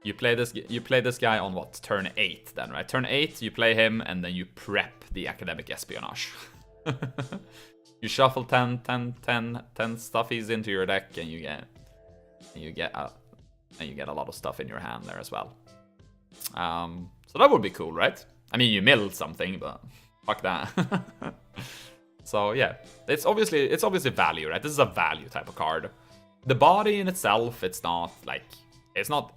You play this guy on what? Turn 8 then, right? Turn 8, you play him, and then you prep the academic espionage. You shuffle 10 stuffies into your deck, and you get a lot of stuff in your hand there as well. So that would be cool, right? I mean, you mill something, but fuck that. So yeah, it's obviously value, right? This is a value type of card. The body in itself, it's not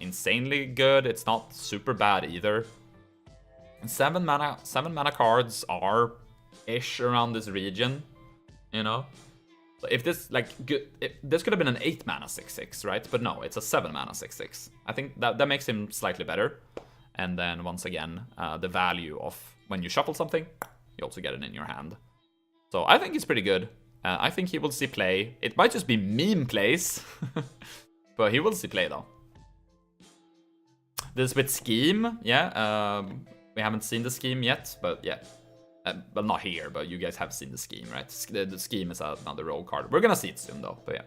insanely good. It's not super bad either. 7 mana cards are ish around this region, you know. So if this this could have been an 8 mana 6/6, right? But no, it's a 7 mana 6/6. I think that makes him slightly better. And then once again, the value of when you shuffle something, you also get it in your hand. So I think it's pretty good. I think he will see play. It might just be meme plays, but he will see play though. This with scheme, yeah. We haven't seen the scheme yet, but yeah. Well, not here, but you guys have seen the scheme, right? The scheme is another rogue card. We're gonna see it soon though, but yeah.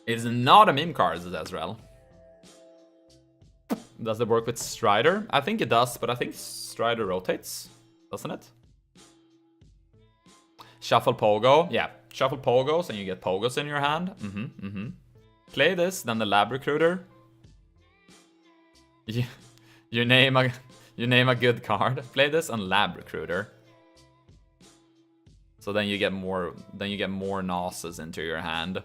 It's not a meme card, says Ezreal. Does it work with Strider? I think it does, but I think Strider rotates, doesn't it? Shuffle Pogo. Yeah, shuffle Pogos and you get Pogos in your hand. Play this, then the Lab Recruiter. You name a good card. Play this on Lab Recruiter. So then you get more Nosses into your hand.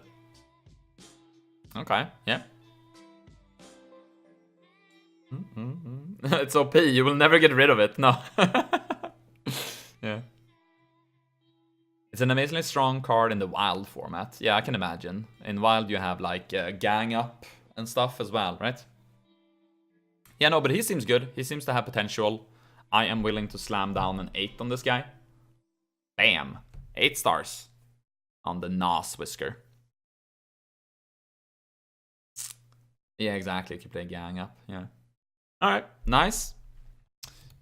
Okay, yeah. It's OP, you will never get rid of it, no. Yeah. It's an amazingly strong card in the Wild format. Yeah, I can imagine. In Wild you have like Gang Up and stuff as well, right? Yeah, no, but he seems good. He seems to have potential. I am willing to slam down an 8 on this guy. Bam. 8 stars on the Nos Whisker. Yeah, exactly. If you play Gang Up, yeah. Alright, nice.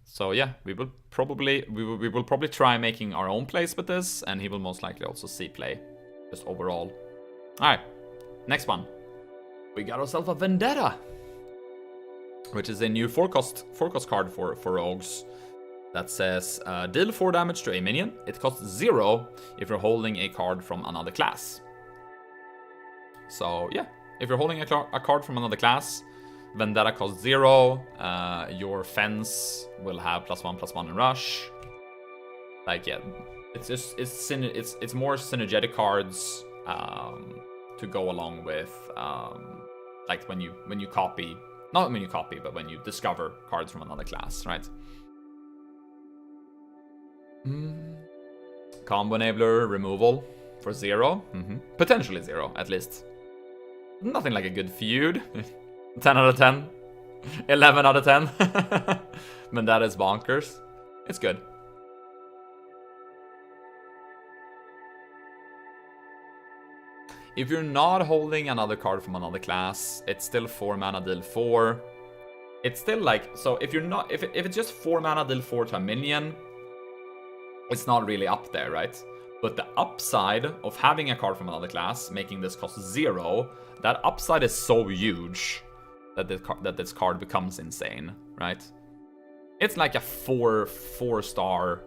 So yeah, we will probably try making our own plays with this, and he will most likely also see play, just overall. Alright, next one. We got ourselves a Vendetta, which is a new forecast card for rogues that says deal 4 damage to a minion. It costs 0 if you're holding a card from another class. So yeah, if you're holding a card from another class, Vendetta costs 0. Your fence will have +1/+1 in rush. Like yeah, it's more synergetic cards to go along with like when you copy. Not when you copy, but when you discover cards from another class, right? Combo enabler removal for 0. Potentially 0, at least. Nothing like a good feud. 10 out of 10. 11 out of 10. But that is bonkers. It's good. If you're not holding another card from another class, it's still 4 mana deal 4. It's still like, so if you're not, if it's just 4 mana deal 4 to a minion, it's not really up there, right? But the upside of having a card from another class, making this cost 0, that upside is so huge that this card becomes insane, right? It's like a 4-star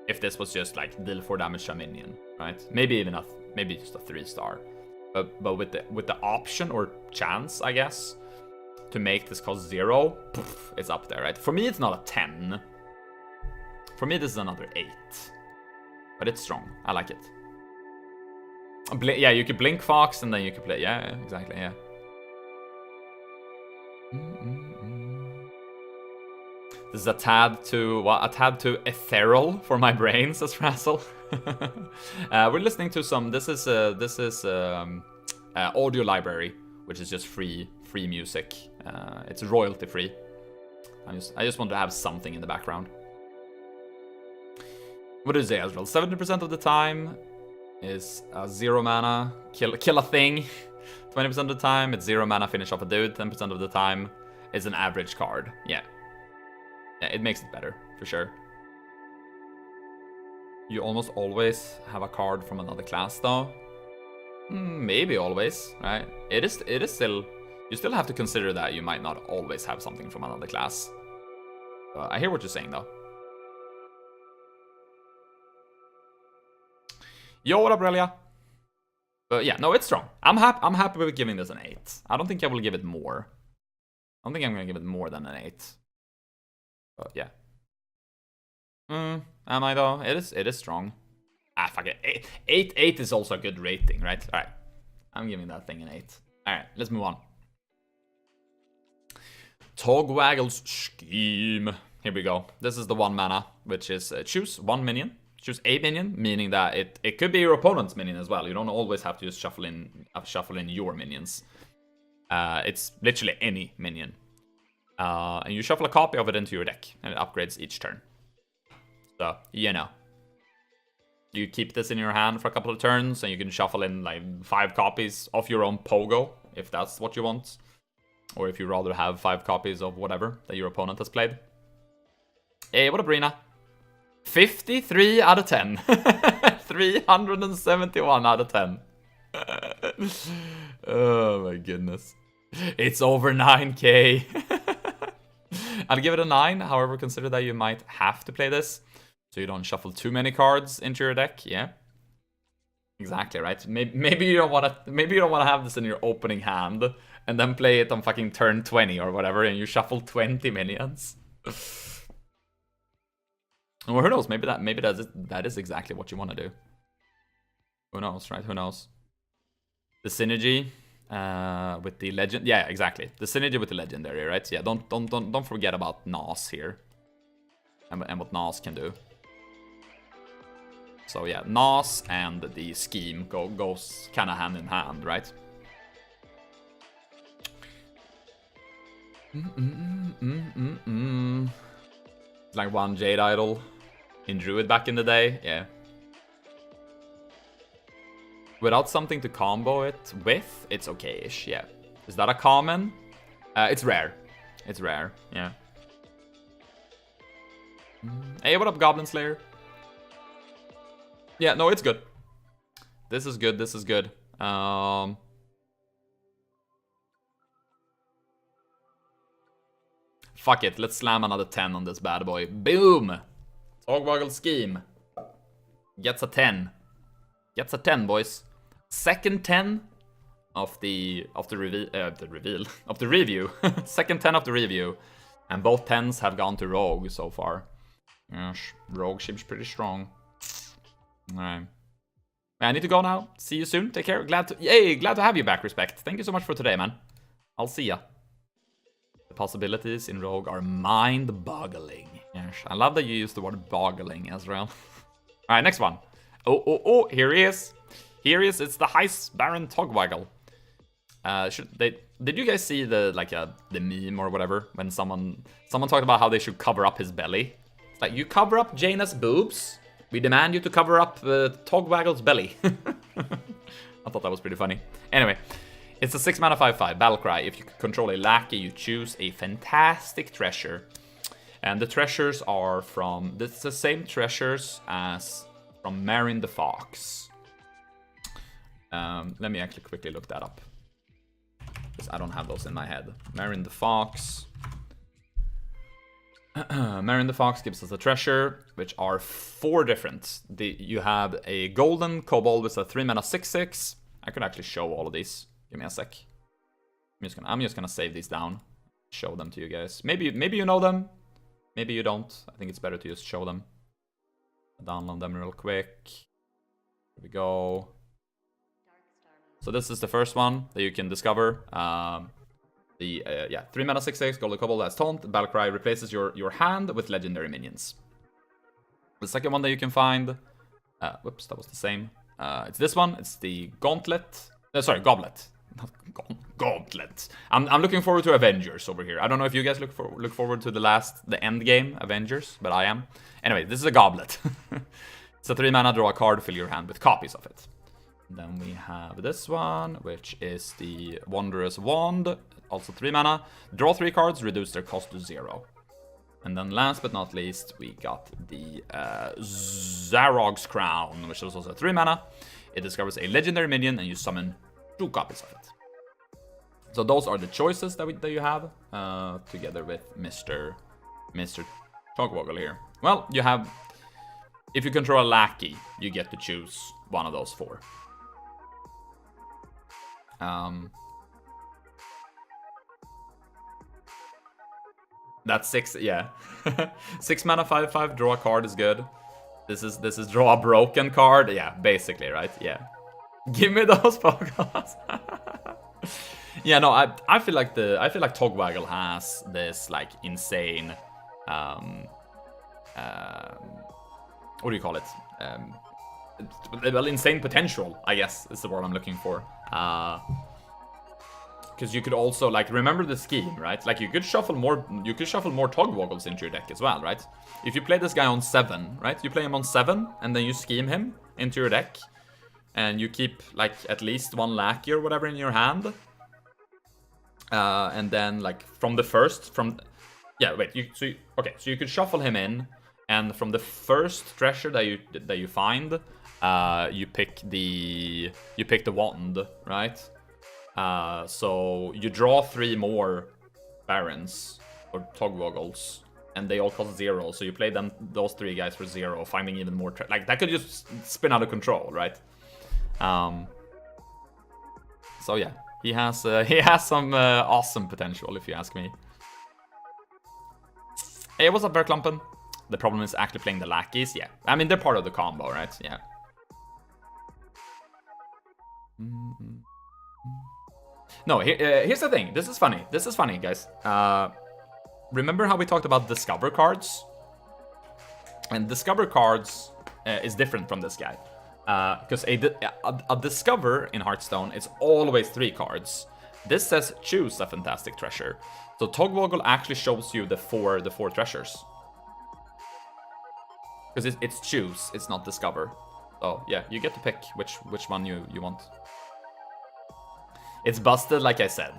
if this was just like deal 4 damage to a minion, right? Maybe just a 3-star. But with the option or chance, I guess, to make this cost 0, it's up there, right? For me, it's not a 10. For me, this is another 8. But it's strong. I like it. Yeah, you could Blink Fox and then you could play. Yeah, exactly, yeah. This is a tad too ethereal for my brain, says Frazzle. We're listening to some. This is audio library, which is just free music. It's royalty free. I just want to have something in the background. What is it, Ezreal? 70% of the time is 0 mana, kill a thing. 20% of the time it's 0 mana, finish off a dude. 10% of the time it's an average card. Yeah, it makes it better for sure. You almost always have a card from another class though. Maybe always, right? It is still. You still have to consider that you might not always have something from another class. I hear what you're saying, though. Yo, what up, Relia? Yeah, no, it's strong. I'm happy with giving this an 8. I don't think I will give it more. I don't think I'm gonna give it more than an 8. But yeah. Am I though? It is strong. Ah, fuck it. 8 is also a good rating, right? Alright. I'm giving that thing an 8. Alright, let's move on. Togwaggle's Scheme. Here we go. This is the 1 mana, which is choose 1 minion. Choose a minion, meaning that it could be your opponent's minion as well. You don't always have to just shuffle in your minions. It's literally any minion. And you shuffle a copy of it into your deck, and it upgrades each turn. So, you know. You keep this in your hand for a couple of turns, and you can shuffle in like 5 copies of your own Pogo, if that's what you want. Or if you rather have 5 copies of whatever that your opponent has played. Hey, what up, Rina? 53 out of 10. 371 out of 10. Oh my goodness. It's over 9k. I'll give it a 9. However, consider that you might have to play this, so you don't shuffle too many cards into your deck. Yeah, exactly right. Maybe you don't want to. Maybe you don't want to have this in your opening hand and then play it on fucking turn 20 or whatever, and you shuffle 20 minions. Or who knows? Maybe that is exactly what you want to do. Who knows, right? Who knows? The synergy with the legend. Yeah, exactly. The synergy with the legendary, right? Yeah, don't forget about Nas here and what Nas can do. So yeah, Nas and the scheme goes kind of hand in hand, right? It's like 1 Jade Idol in Druid back in the day, yeah. Without something to combo it with, it's okay-ish, yeah. Is that a common? It's rare. It's rare, yeah. Hey, what up, Goblin Slayer? Yeah, no, it's good. This is good, this is good. Fuck it, let's slam another 10 on this bad boy. Boom! Togwaggle Scheme. Gets a 10. Gets a 10, boys. Second 10 of the review. Second 10 of the review. And both 10s have gone to Rogue so far. Yes, Rogue seems pretty strong. Alright. I need to go now. See you soon. Take care. Glad to have you back, Respect. Thank you so much for today, man. I'll see ya. The possibilities in Rogue are mind-boggling. Yes, I love that you use the word boggling as well. Alright, next one. Oh, here he is. Here he is. It's the Heist Baron Togwaggle. Did you guys see the meme or whatever when someone talked about how they should cover up his belly? It's like, you cover up Jaina's boobs, we demand you to cover up Togwaggle's belly. I thought that was pretty funny. Anyway, it's a 6 mana 5/5 battle cry. If you control a lackey, you choose a fantastic treasure. And the treasures are from the same treasures as from Marin the Fox. Let me actually quickly look that up, because I don't have those in my head. Marin the Fox. Marin the Fox gives us a treasure, which are 4 different. You have a golden kobold with a 3 mana 6/6. I could actually show all of these. Give me a sec. I'm just gonna save these down, show them to you guys. Maybe you know them, maybe you don't. I think it's better to just show them. Download them real quick. Here we go. So this is the first one that you can discover. 3 mana 6/6 golden kobold has taunt. Battle cry replaces your hand with legendary minions. The second one that you can find, whoops, that was the same. It's this one. It's the gauntlet. Sorry, goblet. Not gauntlet. I'm looking forward to Avengers over here. I don't know if you guys look forward to the end game Avengers, but I am. Anyway, this is a goblet. It's a 3 mana, draw a card, fill your hand with copies of it. Then we have this one, which is the Wondrous Wand, also 3 mana. Draw 3 cards, reduce their cost to 0. And then last but not least, we got the Zarog's Crown, which is also 3 mana. It discovers a legendary minion, and you summon 2 copies of it. So those are the choices that you have, together with Mr. Togwoggle here. Well, you have, if you control a lackey, you get to choose one of those 4. That's 6, yeah. 6 mana, 5/5, draw a card is good. This is draw a broken card, yeah, basically, right? Yeah. Give me those Pokemon. Yeah, no, I feel like Togwaggle has this like insane, what do you call it? Well, insane potential, I guess, is the word I'm looking for. Because you could also, like, remember the scheme, right? Like, you could shuffle more Togwaggles into your deck as well, right? If you play this guy on 7, right? You play him on 7, and then you scheme him into your deck, and you keep, like, at least 1 lackey or whatever in your hand. And then, like, so you could shuffle him in, and from the first treasure that you find, you pick the wand, right? So you draw 3 more Barons or Togwaggles, and they all cost 0. So you play those 3 guys for 0, finding even more. Like, that could just spin out of control, right? So yeah, he has some awesome potential, if you ask me. Hey, what's up, Berklumpen? The problem is actually playing the lackeys. Yeah, I mean, they're part of the combo, right? Yeah. No, here's the thing. This is funny. Guys. Remember how we talked about Discover cards? And Discover cards is different from this guy. Because a Discover in Hearthstone is always 3 cards. This says choose a fantastic treasure. So Togwaggle actually shows you the four treasures. Because it's choose, it's not Discover. So yeah, you get to pick which one you want. It's busted, like I said.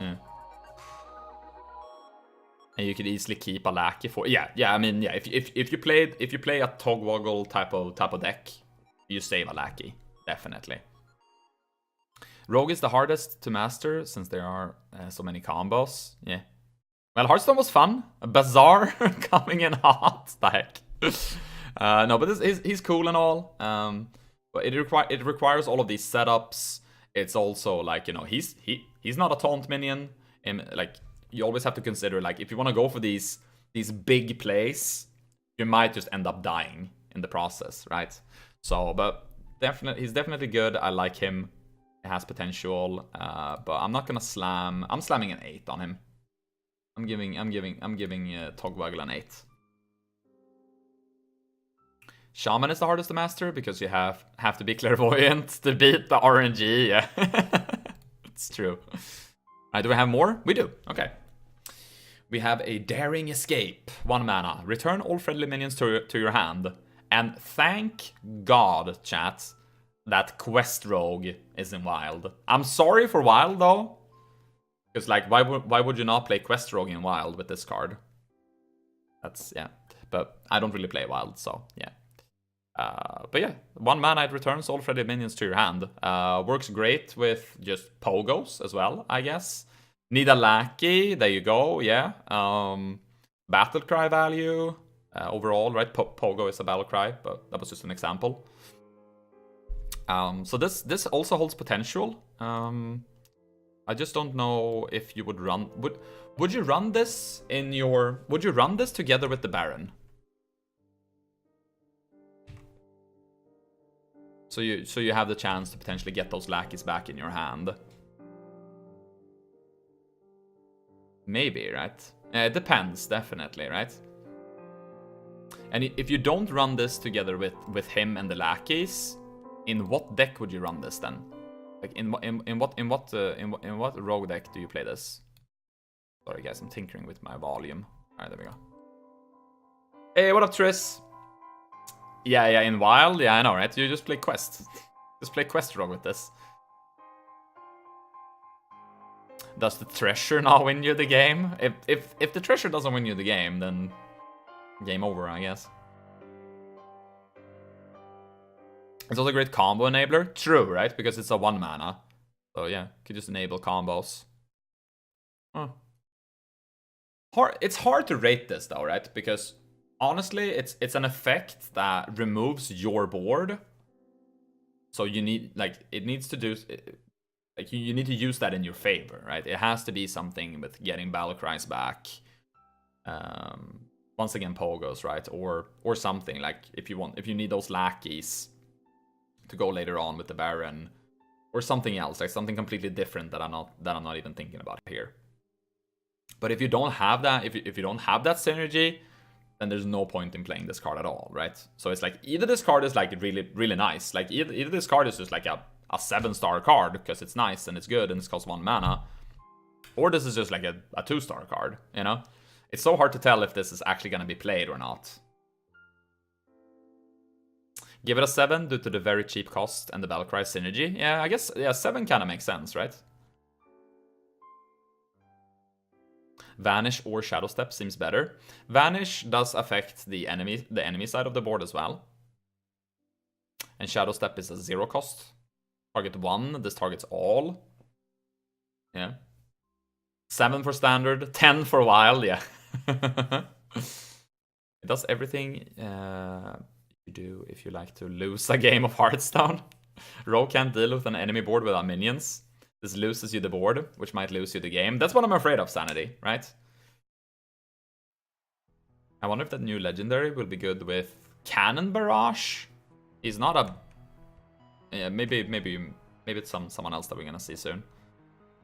And you could easily keep a lackey for. Yeah. I mean, yeah. If you play a Togwaggle type of deck, you save a lackey, definitely. Rogue is the hardest to master since there are so many combos. Yeah. Well, Hearthstone was fun. A Bazaar coming in hot. The heck. No, but he's cool and all. But it requires all of these setups. It's also like, you know, he's not a taunt minion. And like, you always have to consider, like, if you want to go for these big plays, you might just end up dying in the process, right? So, but he's definitely good. I like him. He has potential. But I'm not gonna slam. I'm slamming an 8 on him. I'm giving Togwaggle an 8. Shaman is the hardest to master because you have to be clairvoyant to beat the RNG. Yeah, it's true. Do we have more? We do. Okay. We have a Daring Escape. 1 mana. Return all friendly minions to your hand. And thank God, chat, that Quest Rogue is in Wild. I'm sorry for Wild, though. Because, like, why would you not play Quest Rogue in Wild with this card? That's, yeah. But I don't really play Wild, so, yeah. But yeah, 1 mana, it returns all friendly minions to your hand. Works great with just Pogos as well, I guess. Need a lackey, there you go, yeah. Battle cry value, overall, right? Pogo is a battle cry, but that was just an example. So this also holds potential. I just don't know if you would run... Would you run this in your... Would you run this together with the Baron? So you have the chance to potentially get those lackeys back in your hand. Maybe, right? It depends, definitely, right? And if you don't run this together with him and the lackeys, in what deck would you run this then? Like in what rogue deck do you play this? Sorry guys, I'm tinkering with my volume. All right, there we go. Hey, what up, Triss? Yeah, in Wild, yeah, I know, right? You just play Quest. Just play Quest Rogue with this. Does the treasure not win you the game? If the treasure doesn't win you the game, then game over, I guess. It's also a great combo enabler. True, right? Because it's a 1 mana. So yeah, you could just enable combos. It's hard to rate this though, right? Because honestly, it's an effect that removes your board. So you need, like, it needs to do, like, you need to use that in your favor, right? It has to be something with getting battle cries back. Once again, pogos, right? Or something like if you need those lackeys to go later on with the Baron, or something else, like something completely different that I'm not even thinking about here. But if you don't have that, if you don't have that synergy, then there's no point in playing this card at all, right? So it's like either this card is like really, really nice, like either this card is just like a 7-star card because it's nice and it's good and it costs 1 mana, or this is just like a 2-star card, you know? It's so hard to tell if this is actually going to be played or not. Give it a 7 due to the very cheap cost and the Battlecry synergy. Yeah, I guess, yeah, 7 kind of makes sense, right? Vanish or Shadow Step seems better. Vanish does affect the enemy side of the board as well. And Shadow Step is a 0 cost. Target 1, this targets all. Yeah. 7 for standard, 10 for wild, yeah. It does everything you do if you like to lose a game of Hearthstone. Rogue can't deal with an enemy board without minions. This loses you the board, which might lose you the game. That's what I'm afraid of, Sanity, right? I wonder if that new legendary will be good with Cannon Barrage. He's not a... Yeah, maybe it's someone else that we're gonna see soon.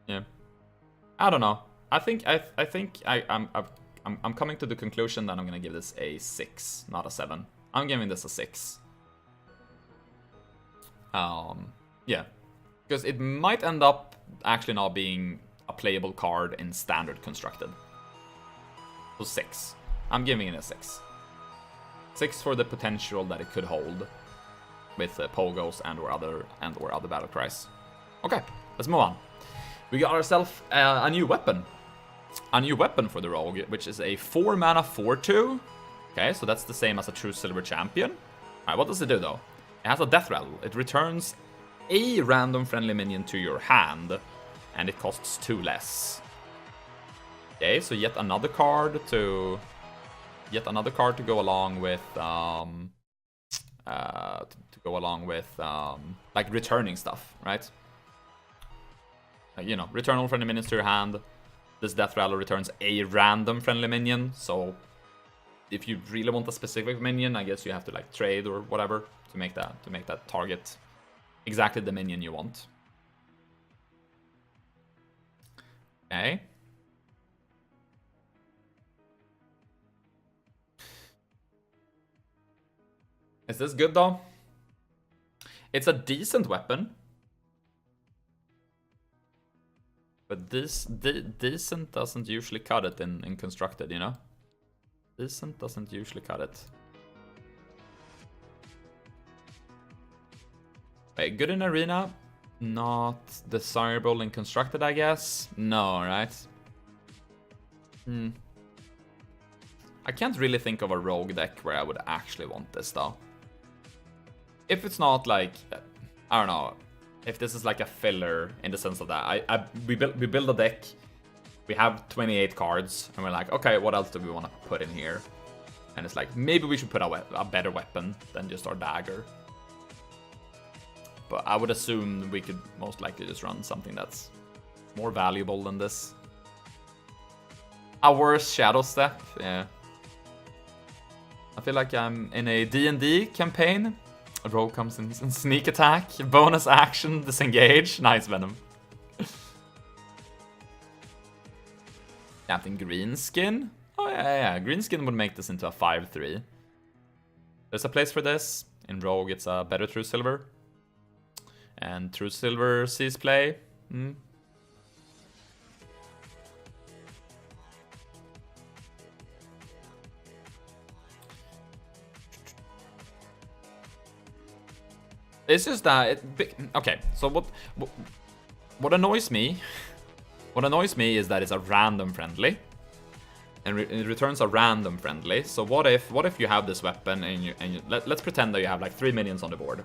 Yeah, I don't know. I think I'm coming to the conclusion that I'm gonna give this a 6, not a 7. I'm giving this a 6. Yeah, because it might end up actually not being a playable card in standard constructed. So 6. I'm giving it a 6. 6 for the potential that it could hold with pogos and or other battle cries. Okay, let's move on. We got ourselves a new weapon. A new weapon for the Rogue, which is a 4 mana 4/2. Okay, so that's the same as a true silver champion. Alright, what does it do though? It has a death rattle. It returns a random friendly minion to your hand, and it costs 2 less. Okay, so yet another card to go along with like returning stuff, right? You know, return all friendly minions to your hand. This death rattle returns a random friendly minion, so if you really want a specific minion, I guess you have to like trade or whatever to make that target exactly the minion you want. Okay. Is this good though? It's a decent weapon. But decent doesn't usually cut it in constructed, you know? Decent doesn't usually cut it. Wait, good in arena, not desirable in constructed, I guess? No, right? I can't really think of a rogue deck where I would actually want this though. If it's not like, I don't know, if this is like a filler in the sense of that, we build a deck, we have 28 cards, and we're like, okay, what else do we want to put in here? And it's like, maybe we should put a better weapon than just our dagger. But I would assume we could most likely just run something that's more valuable than this. A worse Shadow Step, yeah. I feel like I'm in a D&D campaign. A rogue comes in sneak attack, bonus action, disengage. Nice, Venom. Captain Greenskin? Oh yeah, Greenskin would make this into a 5/3. There's a place for this. In Rogue, it's a better True Silver. And True Silver sees play. It's just that okay, so what annoys me is that it's a random friendly, and it returns a random friendly. So what if you have this weapon and let's pretend that you have like 3 minions on the board,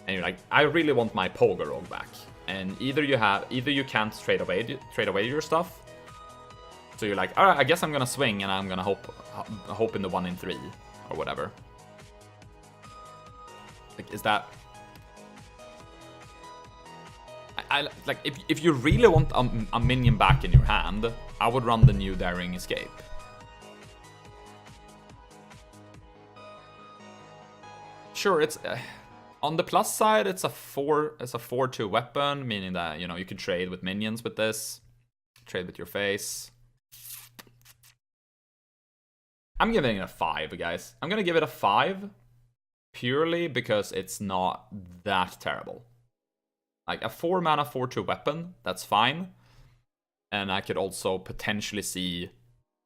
and you're like, I really want my Pogo Rogue back, and either you can't trade away your stuff, So you're like, alright, I guess I'm gonna swing and I'm gonna hope in the 1 in 3 or whatever. Like, is that... I like, if you really want a minion back in your hand, I would run the new Daring Escape. Sure, it's on the plus side, it's a 4/2 weapon, meaning that, you know, you can trade with minions with this, trade with your face. I'm giving it a 5, guys. I'm gonna give it a 5 purely because it's not that terrible. Like a 4 mana 4/2 weapon, that's fine. And I could also potentially see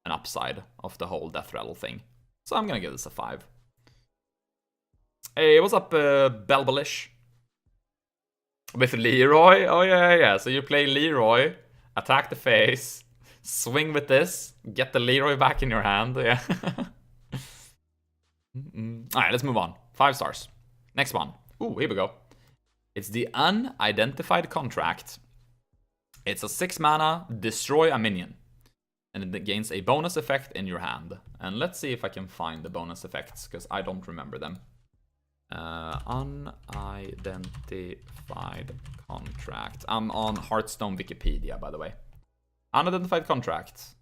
an upside of the whole Death Rattle thing. So I'm gonna give this a 5. Hey, what's up, Belbalish? With Leroy? Oh yeah. So you play Leroy, attack the face, swing with this, get the Leroy back in your hand, yeah. Alright, let's move on. 5 stars. Next one. Ooh, here we go. It's the Unidentified Contract. It's a 6 mana, destroy a minion. And it gains a bonus effect in your hand. And let's see if I can find the bonus effects, because I don't remember them. Unidentified Contract. I'm on Hearthstone Wikipedia, by the way. Unidentified Contract.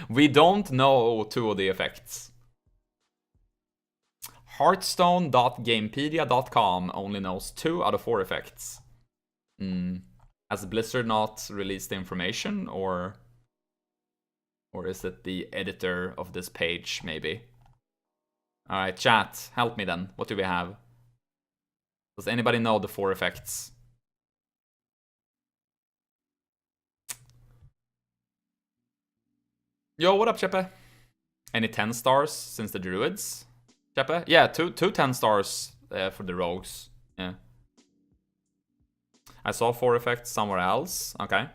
We don't know 2 of the effects. Hearthstone.gamepedia.com only knows 2 out of 4 effects. Has Blizzard not released the information, or is it the editor of this page, maybe? Alright, chat, help me then. What do we have? Does anybody know the 4 effects? Yo, what up, Chepe? Any 10 stars since the Druids? Chepe? Yeah, two 10 stars for the Rogues. Yeah. I saw 4 effects somewhere else. Okay.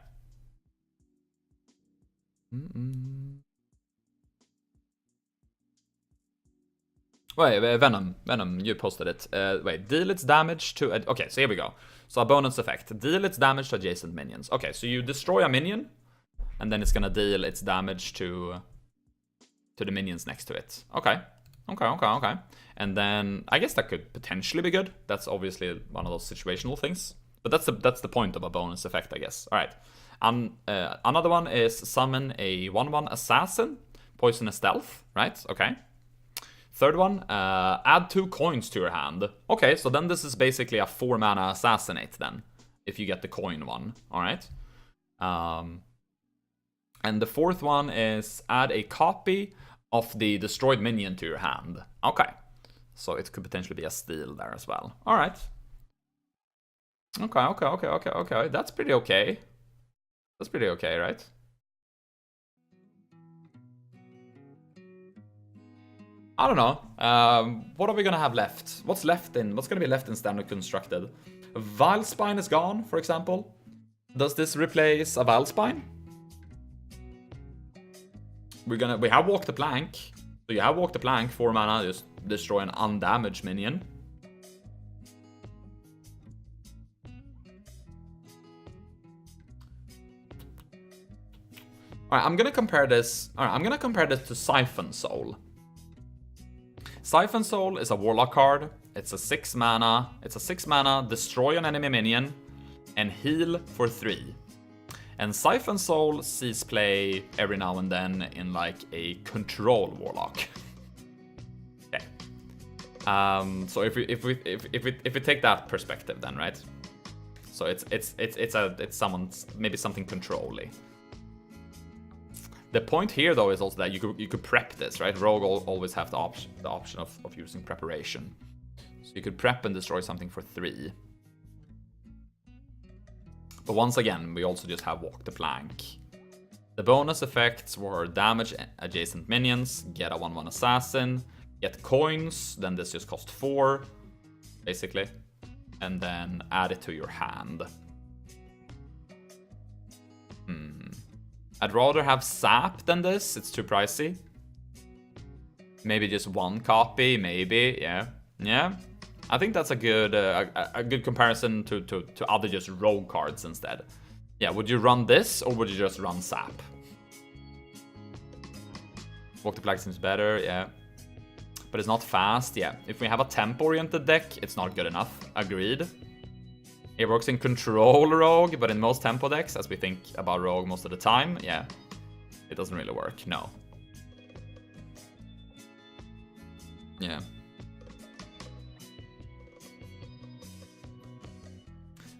Wait, Venom, you posted it. Wait, deal its damage to... Okay, so here we go. So a bonus effect. Deal its damage to adjacent minions. Okay, so you destroy a minion, and then it's gonna deal its damage to the minions next to it. Okay. And then I guess that could potentially be good. That's obviously one of those situational things. But that's the point of a bonus effect, I guess. All right. Another one is summon a 1/1 assassin, poisonous stealth, right? Okay. Third one, add 2 coins to your hand. Okay, so then this is basically a 4 mana assassinate then, if you get the coin one. All right. And the fourth one is add a copy of the destroyed minion to your hand. Okay. So it could potentially be a steal there as well. All right. Okay. That's pretty okay. That's pretty okay, right? I don't know. What are we gonna have left? What's gonna be left in Standard Constructed? Vilespine is gone, for example. Does this replace a Vilespine? We have Walk the Plank. So you have Walk the Plank, 4 mana, just destroy an undamaged minion. Alright, I'm gonna compare this to Siphon Soul. Siphon Soul is a Warlock card. It's a 6 mana. Destroy an enemy minion, and heal for 3. And Siphon Soul sees play every now and then in like a control Warlock. Okay. So if we take that perspective, then right. So it's someone's maybe something control-y. The point here though is also that you could prep this, right? Rogue always have the option of using preparation. So you could prep and destroy something for 3. But once again, we also just have Walk the Plank. The bonus effects were damage adjacent minions, get a 1/1 assassin, get coins, then this just cost 4, basically. And then add it to your hand. I'd rather have Sap than this, it's too pricey. Maybe just 1 copy, maybe, yeah. I think that's a good comparison to other just rogue cards instead. Yeah, would you run this or would you just run Sap? Walk the Flag seems better, yeah. But it's not fast, yeah. If we have a tempo-oriented deck, it's not good enough. Agreed. It works in control Rogue, but in most tempo decks, as we think about Rogue most of the time, yeah. It doesn't really work, no. Yeah.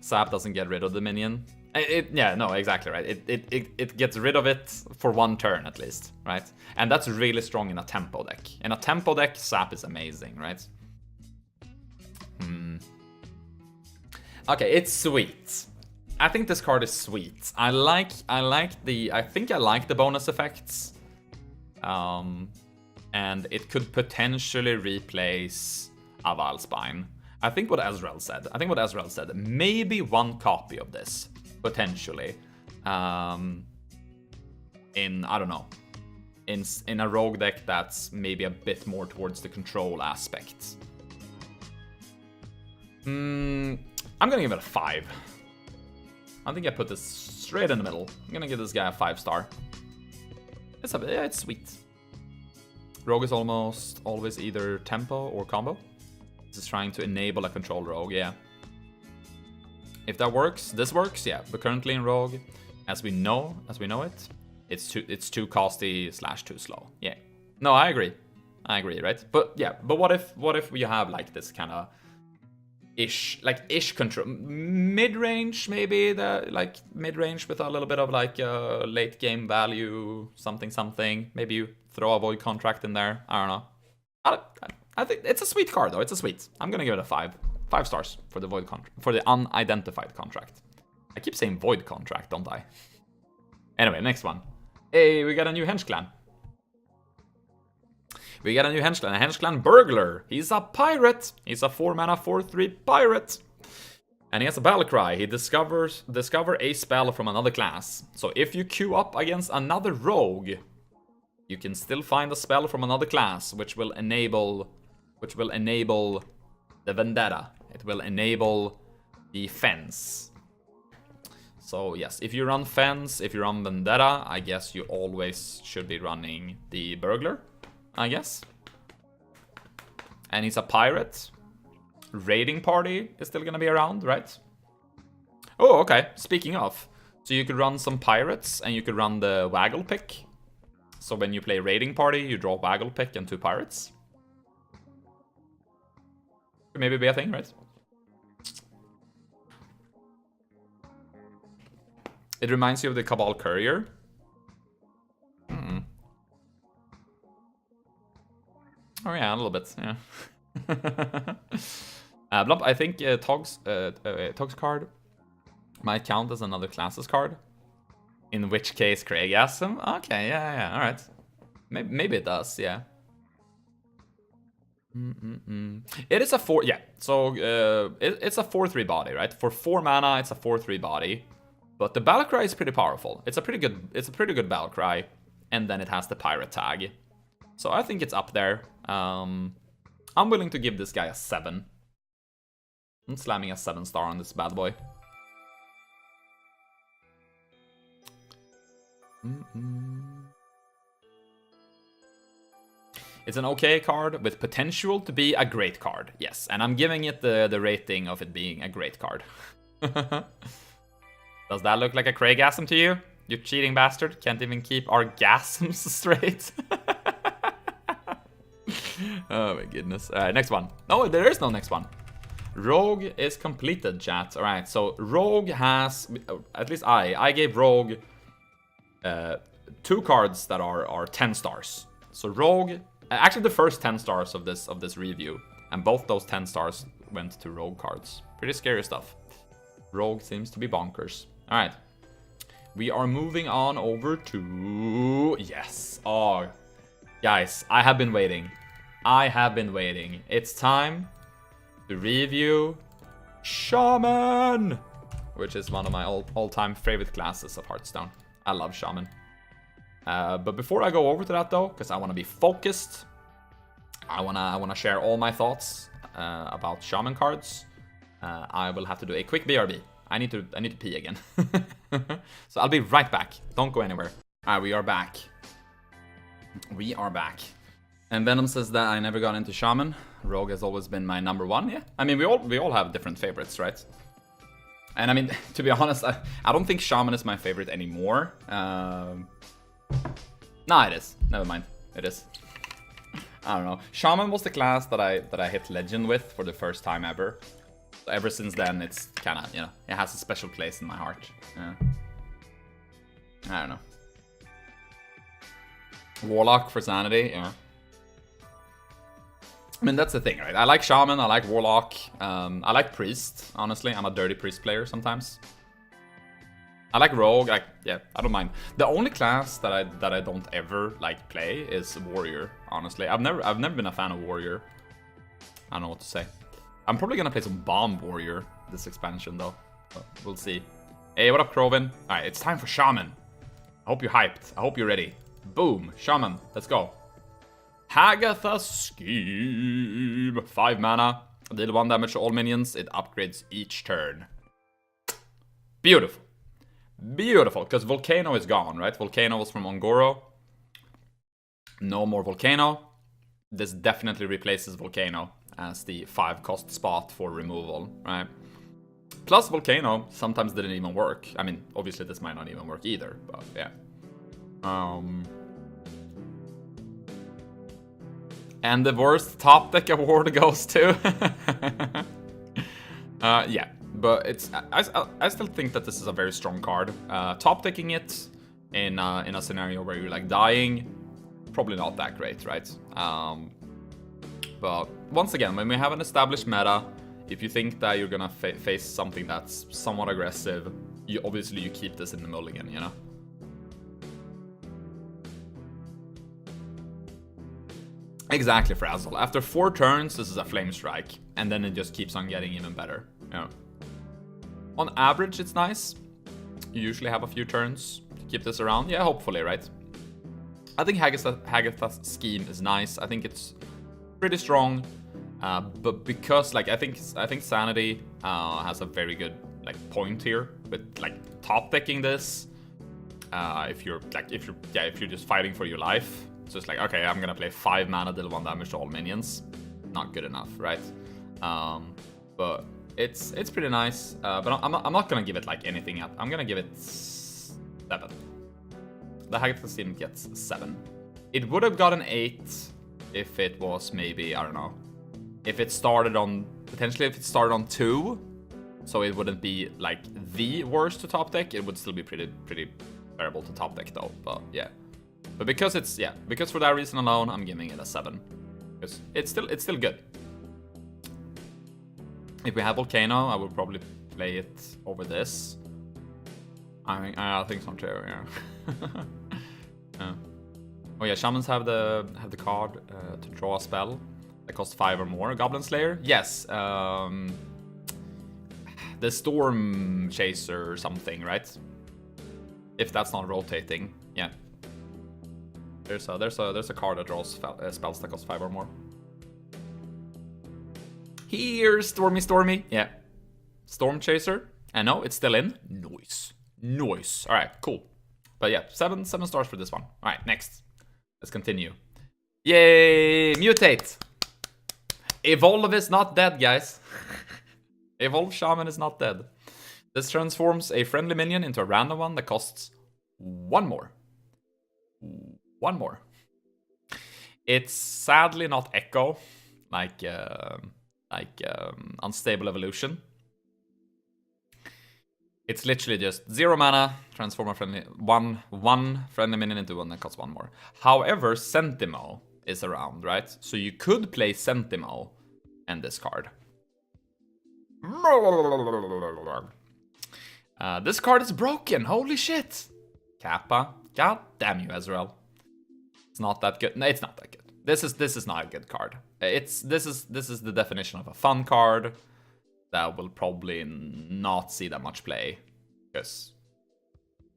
Sap doesn't get rid of the minion. Yeah, no, exactly right. It gets rid of it for one turn at least, right? And that's really strong in a tempo deck. In a tempo deck, Sap is amazing, right? Okay, it's sweet. I think this card is sweet. I think I like the bonus effects. And it could potentially replace Avalspine. I think what Ezreal said. Maybe one copy of this. Potentially. In, I don't know. In a rogue deck that's maybe a bit more towards the control aspect. I'm gonna give it a 5. I think I put this straight in the middle. I'm gonna give this guy a 5-star. It's sweet. Rogue is almost always either tempo or combo. This is trying to enable a control rogue, yeah. If that works, this works, yeah. But currently in Rogue, as we know it, it's too costly / too slow. Yeah. No, I agree, right? But yeah, but what if we have like this kind of ish control, mid-range maybe, like mid-range with a little bit of like late game value, something. Maybe you throw a void contract in there. I don't know. I think it's a sweet card though. It's a sweet. I'm gonna give it a 5 stars for the void contract, for the unidentified contract. I keep saying void contract, don't I? Anyway, next one. Hey, we got a new Hench Clan. A Hench Clan Burglar. He's a pirate. He's a 4-mana 4/3 pirate. And he has a battle cry. He discover a spell from another class. So if you queue up against another rogue, you can still find a spell from another class, which will enable the vendetta. It will enable the fence. So yes, if you run fence, if you run vendetta, I guess you always should be running the burglar, I guess. And he's a pirate. Raiding party is still gonna be around, right? Oh, okay. Speaking of, so you could run some pirates and you could run the waggle pick. So when you play raiding party, you draw waggle pick and 2 pirates. Could maybe be a thing, right? It reminds you of the Cabal Courier. Oh yeah, a little bit, yeah. Blump, I think Tog's card might count as another class's card. In which case, Craigasm? Okay, yeah, alright. Maybe it does, yeah. It is a 4, yeah. So it's a 4/3 body, right? For 4 mana, it's a 4/3 body. But the battle cry is pretty powerful. It's a pretty good battle cry, and then it has the pirate tag. So I think it's up there. I'm willing to give this guy a 7. I'm slamming a 7-star on this bad boy. It's an okay card with potential to be a great card. Yes, and I'm giving it the rating of it being a great card. Does that look like a Craigasm to you? You cheating bastard. Can't even keep our gasms straight. Oh my goodness. Alright, next one. No, there is no next one. Rogue is completed, chat. Alright, so Rogue has... At least I gave Rogue 2 cards that are 10 stars. So Rogue... Actually, the first 10 stars of this review. And both those 10 stars went to Rogue cards. Pretty scary stuff. Rogue seems to be bonkers. Alright. We are moving on over to... Yes. Oh. Guys, I have been waiting. It's time to review Shaman, which is one of my all-time favorite classes of Hearthstone. I love Shaman. But before I go over to that though, because I want to be focused, I wanna share all my thoughts about Shaman cards. I will have to do a quick BRB. I need to pee again. So I'll be right back. Don't go anywhere. Alright, we are back. We are back. And Venom says that I never got into Shaman. Rogue has always been my number one. Yeah, I mean we all have different favorites, right? And I mean, to be honest, I don't think Shaman is my favorite anymore. Nah, it is. Never mind. It is. I don't know. Shaman was the class that I hit Legend with for the first time ever. So ever since then, it's kind of, you know, it has a special place in my heart. Yeah. I don't know. Warlock for sanity, yeah. I mean, that's the thing, right? I like Shaman, I like Warlock, I like Priest, honestly. I'm a dirty Priest player sometimes. I like Rogue, like, yeah, I don't mind. The only class that I don't ever, like, play is Warrior, honestly. I've never been a fan of Warrior. I don't know what to say. I'm probably gonna play some Bomb Warrior this expansion, though. But we'll see. Hey, what up, Crovin? Alright, it's time for Shaman. I hope you're hyped. I hope you're ready. Boom, Shaman, let's go. Hagatha Scheme. 5 mana. Deal 1 damage to all minions. It upgrades each turn. Beautiful. Beautiful, because Volcano is gone, right? Volcano was from Ongoro. No more Volcano. This definitely replaces Volcano as the 5-cost spot for removal, right? Plus Volcano sometimes didn't even work. I mean, obviously this might not even work either, but yeah. And the worst top deck award goes to... yeah, but it's I still think that this is a very strong card. Top decking it in a scenario where you're like dying, probably not that great, right? But once again, when we have an established meta, if you think that you're gonna face something that's somewhat aggressive, obviously you keep this in the mulligan, you know? Exactly, Frazzle. After 4 turns, this is a Flame Strike, and then it just keeps on getting even better. Yeah. On average, it's nice. You usually have a few turns to keep this around. Yeah, hopefully, right? I think Hagatha's scheme is nice. I think it's pretty strong, but because like I think Sanity has a very good like point here with like top decking this. If you're just fighting for your life. So it's like, okay, I'm gonna play 5 mana, deal 1 damage to all minions. Not good enough, right? But it's pretty nice. But I'm not gonna give it like anything up. I'm gonna give it 7. The Hagatha Scheme gets 7. It would have gotten 8 if it was maybe, I don't know, if it started on 2, so it wouldn't be like the worst to top deck. It would still be pretty terrible to top deck though. But yeah. But because for that reason alone, I'm giving it a 7. Because it's still good. If we have Volcano, I would probably play it over this. I think so too, yeah. Yeah. Oh yeah, Shamans have the card to draw a spell that costs 5 or more. Goblin Slayer? Yes. The Storm Chaser or something, right? If that's not rotating, yeah. There's a card that draws spells that cost 5 or more. Here's Stormy. Yeah. Storm Chaser. And no, it's still in. Nice. Alright, cool. But yeah, 7 stars for this one. Alright, next. Let's continue. Yay! Mutate! Evolve is not dead, guys. Evolve Shaman is not dead. This transforms a friendly minion into a random one that costs 1 more. 1 more. It's sadly not Echo, like Unstable Evolution. It's literally just 0 mana, transform a friendly one friendly minion into one that costs 1 more. However, Sentimo is around, right? So you could play Sentimo and this card. This card is broken. Holy shit. Kappa. God damn you, Ezreal. It's not that good. No, it's not that good. This is not a good card. This is the definition of a fun card that will probably not see that much play, because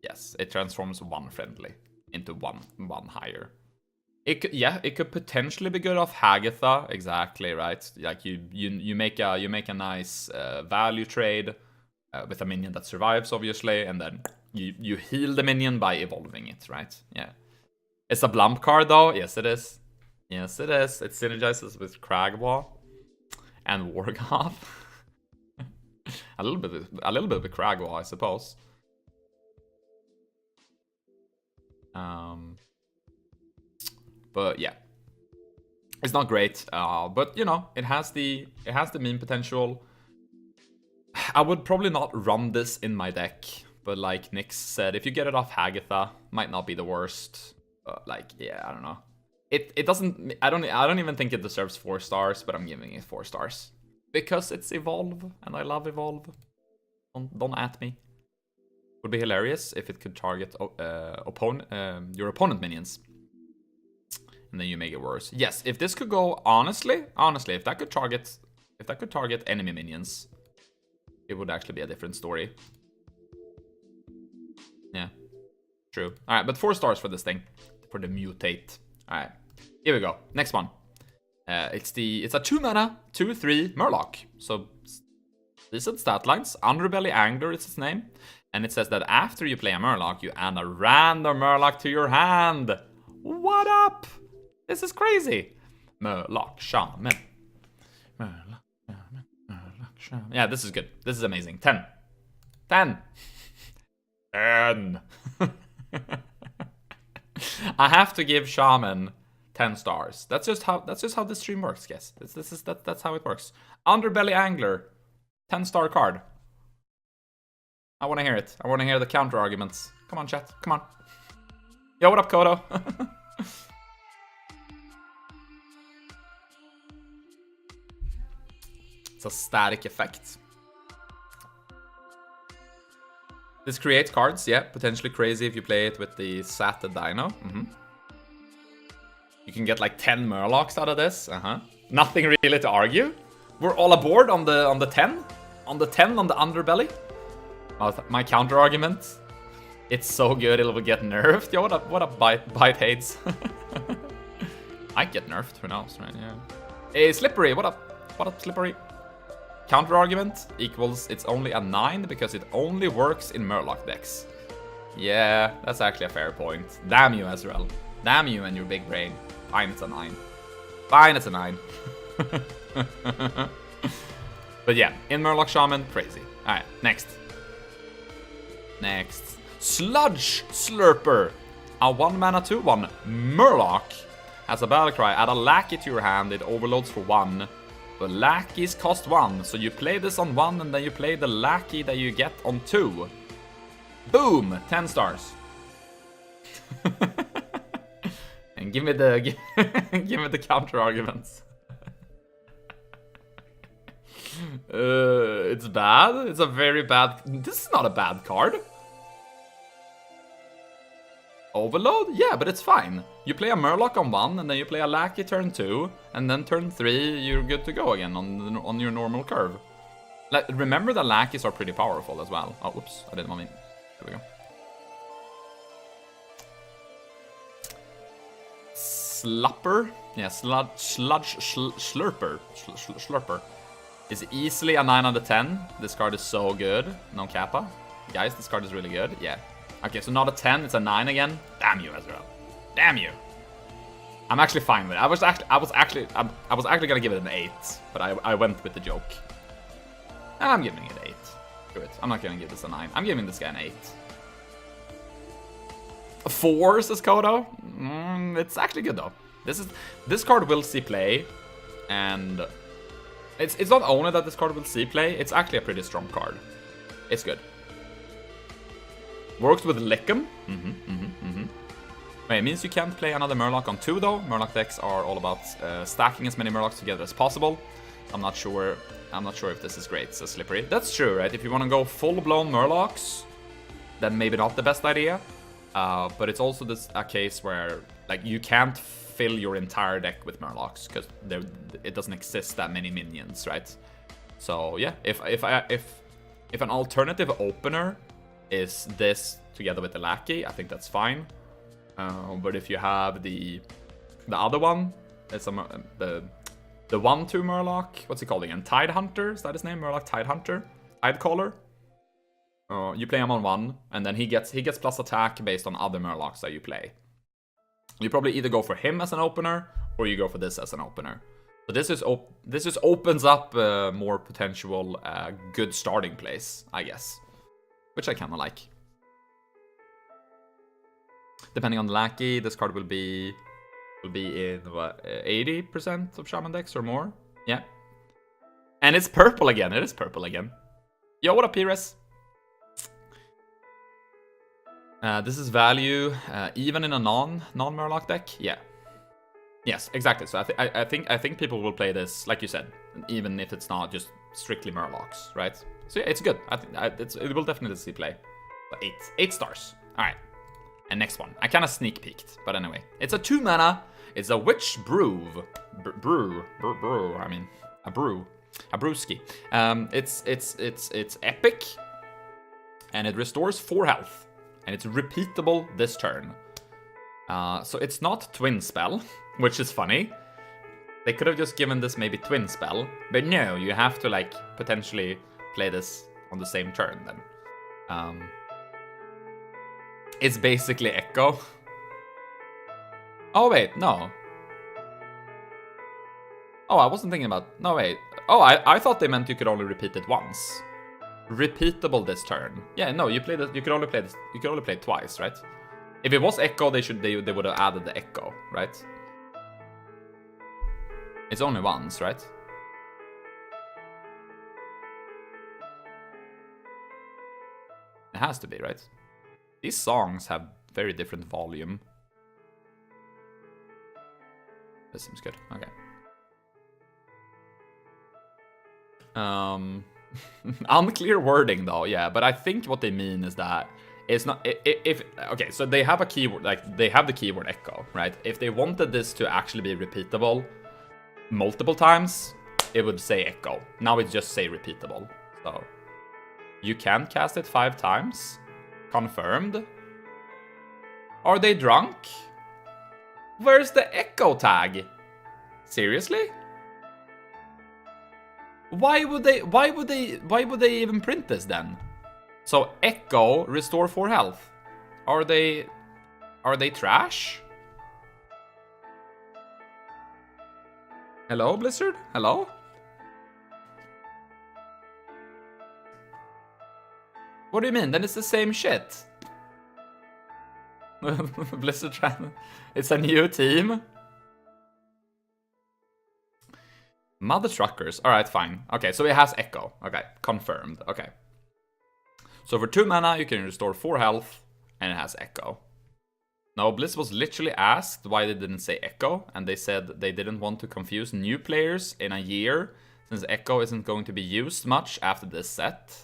yes, it transforms 1 friendly into one higher. It could potentially be good off Hagatha, exactly, right? Like you make a nice value trade with a minion that survives, obviously, and then you heal the minion by evolving it, right? Yeah. It's a Blump card, though. Yes, it is. Yes, it is. It synergizes with Cragwa and Wargoth. a little bit with Cragwa, I suppose. But yeah, it's not great. But you know, it has the meme potential. I would probably not run this in my deck, but like Nyx said, if you get it off Hagatha, might not be the worst. Like, yeah, I don't know. It doesn't. I don't even think it deserves 4 stars, but I'm giving it 4 stars because it's Evolve, and I love Evolve. Don't at me. Would be hilarious if it could target your opponent minions, and then you make it worse. Yes, if this could go honestly, if that could target enemy minions, it would actually be a different story. Yeah, true. All right, but 4 stars for this thing, for the mutate. All right, here we go. Next one. It's a 2-mana 2/3 Murloc. So decent stat lines. Underbelly Angler is its name, and it says that after you play a Murloc, you add a random Murloc to your hand. What up? This is crazy. Murloc Shaman. Murloc Shaman. Murloc Shaman. Yeah, this is good. This is amazing. 10. 10. 10. I have to give Shaman 10 stars. That's just how this stream works, guys. That's how it works. Underbelly Angler, 10-star card. I want to hear it. I want to hear the counter arguments. Come on, chat. Come on. Yo, what up, Kodo? It's a static effect. This creates cards, yeah, potentially crazy if you play it with the Sat Dino. You can get like 10 Murlocs out of this. Nothing really to argue. We're all aboard on the 10, on the underbelly. My counter argument. It's so good it will get nerfed. Yo, what up, bite hates. Might get nerfed. Who knows, right? Yeah. Hey, Slippery. What up, Slippery? Counter argument equals it's only a 9 because it only works in Murloc decks. Yeah, that's actually a fair point. Damn you, Ezreal. Damn you and your big brain. Fine, it's a 9. Fine, it's a 9. But yeah, in Murloc Shaman, crazy. Alright, next. Sludge Slurper. A 1-mana 2/1 Murloc has a battle cry. Add a lackey to your hand. It overloads for 1. But lackeys cost 1, so you play this on 1 and then you play the lackey that you get on 2. Boom! 10 stars. And give me the counter arguments. It's bad. It's a very bad. This is not a bad card. Overload? Yeah, but it's fine. You play a Murloc on 1, and then you play a Lackey turn 2, and then turn 3, you're good to go again on your normal curve. Like, remember that Lackeys are pretty powerful as well. Oh, oops, I didn't want to... Here we go. Slurper? Yeah, Slurper. Slurper. Is easily a 9 out of 10. This card is so good. No kappa. Guys, this card is really good. Yeah. Okay, so not a 10, it's a 9 again. Damn you, Ezreal. Damn you. I'm actually fine with it. I was actually gonna give it an 8, but I went with the joke. I'm giving it 8. Screw it. I'm not gonna give this a 9. I'm giving this guy an 8. A 4, says Kodo. It's actually good though. This card will see play, and it's not only that this card will see play. It's actually a pretty strong card. It's good. Works with Lickum. Wait, it means you can't play another Murloc on 2 though. Murloc decks are all about stacking as many Murlocs together as possible. I'm not sure if this is great, says Slippery. That's true, right? If you want to go full-blown Murlocs, then maybe not the best idea. But it's also a case where like you can't fill your entire deck with Murlocs because it doesn't exist that many minions, right? So yeah, if an alternative opener is this together with the Lackey, I think that's fine. But if you have the other one, it's the 1/2 Murloc. What's he called again? Tide Hunter? Is that his name? Murloc Tide Hunter? Tidecaller? You play him on 1, and then he gets plus attack based on other Murlocs that you play. You probably either go for him as an opener, or you go for this as an opener. So this just opens up more potential good starting place, I guess, which I kind of like. Depending on the lackey, this card will be in what, 80% of Shaman decks or more. Yeah, and it's purple again. It is purple again. Yo, what up, Pires? This is value even in a non-Murloc deck. Yeah. Yes, exactly. So I think people will play this, like you said, even if it's not just strictly Murlocs, right? So yeah, it's good. It will definitely see play. But 8 stars. All right. And next one. I kind of sneak peeked, but anyway, it's a 2 mana. It's a Witch Brew. I mean, a brew, a brewski. It's epic, and it restores 4 health. And it's repeatable this turn. So it's not Twin Spell, which is funny. They could have just given this maybe Twin Spell. But no, you have to like potentially play this on the same turn then. It's basically Echo. Oh wait, no. Oh, I wasn't thinking about... No wait. Oh, I thought they meant you could only repeat it once. Repeatable this turn. Yeah, no, you could only play this. You could only play it twice, right? If it was Echo, they would have added the Echo, right? It's only once, right? It has to be, right? These songs have very different volume. This seems good. Okay. Unclear wording though, yeah, but I think what they mean is that it's not if okay, so they have a keyword, like they have the keyword Echo, right? If they wanted this to actually be repeatable multiple times, it would say Echo. Now it just say repeatable. So you can cast it 5 times. Confirmed. Are they drunk? Where's the Echo tag? Seriously? Why would they even print this then? So Echo, restore 4 health. Are they trash? Hello, Blizzard? Hello? What do you mean? Then it's the same shit. Blizzard, it's a new team. Mother truckers. All right, fine. Okay, so it has Echo. Okay, confirmed. Okay. So for 2 mana, you can restore 4 health, and it has Echo. No, Blizz was literally asked why they didn't say Echo, and they said they didn't want to confuse new players in a year, since Echo isn't going to be used much after this set.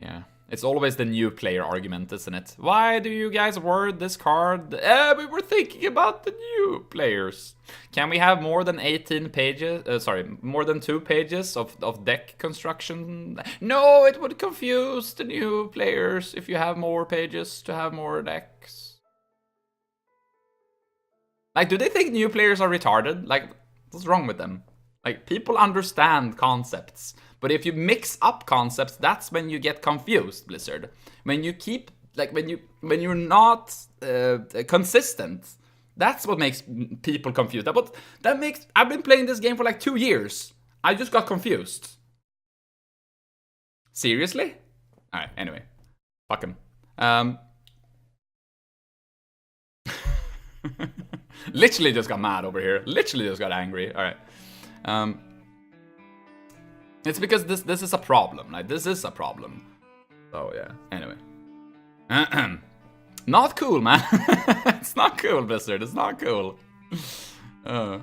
Yeah. It's always the new player argument, isn't it? Why do you guys word this card? We were thinking about the new players. Can we have more than 18 pages? More than 2 pages of deck construction? No, it would confuse the new players if you have more pages to have more decks. Like, do they think new players are retarded? Like, what's wrong with them? Like, people understand concepts. But if you mix up concepts, that's when you get confused, Blizzard. When you keep, like, when you're not consistent, that's what makes people confused. I've been playing this game for like 2 years. I just got confused. Seriously? Alright, anyway. Fuck him. Literally just got mad over here. Literally just got angry. Alright. It's because this is a problem. Like, this is a problem. So, yeah. Anyway. Not cool, man. It's not cool, Blizzard. It's not cool. We're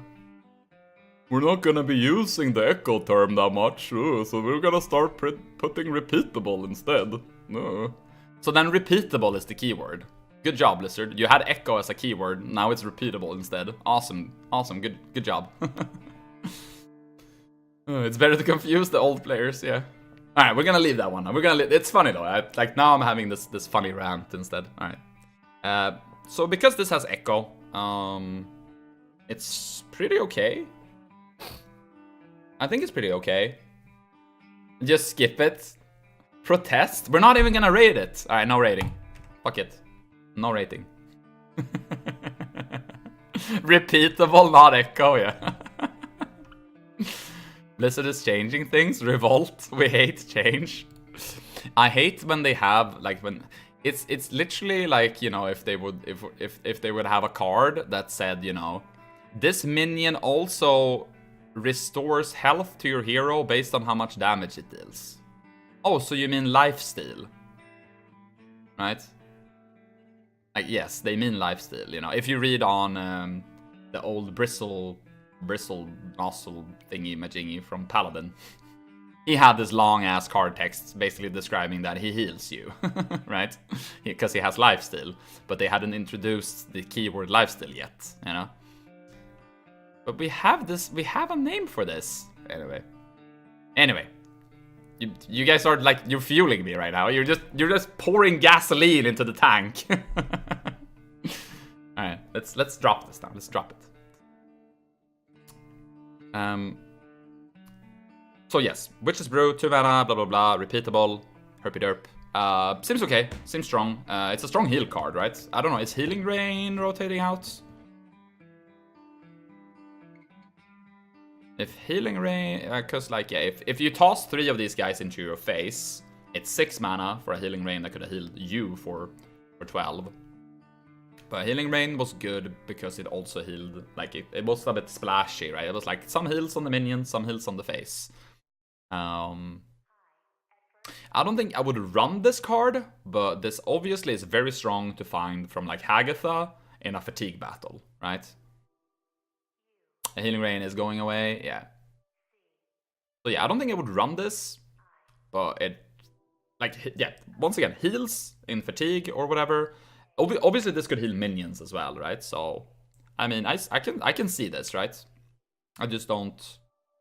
not gonna be using the Echo term that much, so we're gonna start putting repeatable instead. No. So then repeatable is the keyword. Good job, Blizzard. You had Echo as a keyword. Now it's repeatable instead. Awesome. Awesome. Good job. It's better to confuse the old players, yeah. Alright, we're gonna leave that one. It's funny though. Like, now I'm having this funny rant instead. Alright. So because this has Echo, it's pretty okay. I think it's pretty okay. Just skip it. Protest? We're not even gonna rate it. Alright, no rating. Fuck it. No rating. Repeatable, not echo, yeah. Blizzard is changing things. Revolt. We hate change. I hate when they have, like, when... It's literally like, you know, if they would have a card that said, you know, this minion also restores health to your hero based on how much damage it deals. Oh, so you mean lifesteal, right? Like, yes, they mean lifesteal. You know, if you read on the old bristle nozzle thingy majingy from Paladin, he had this long ass card text basically describing that he heals you, right? Because he has lifesteal, but they hadn't introduced the keyword lifesteal yet, you know. But we have this. We have a name for this. Anyway. You guys are like, you're fueling me right now. You're just pouring gasoline into the tank. All right, let's drop this now. Let's drop it. So yes, Witch's Brew, 2 mana, blah blah blah, repeatable, herpy derp. Seems okay. Seems strong. It's a strong heal card, right? I don't know. Is Healing Rain rotating out? If Healing Rain, because like, yeah, if you toss 3 of these guys into your face, it's 6 mana for a Healing Rain that could have healed you for 12. But Healing Rain was good because it also healed, like, it was a bit splashy, right? It was like some heals on the minions, some heals on the face. I don't think I would run this card, but this obviously is very strong to find from like Hagatha in a fatigue battle, right? Healing Rain is going away, yeah. So yeah, I don't think I would run this, but it, like, yeah, once again, heals in fatigue or whatever. Obviously, this could heal minions as well, right? So, I mean, I can see this, right? I just don't,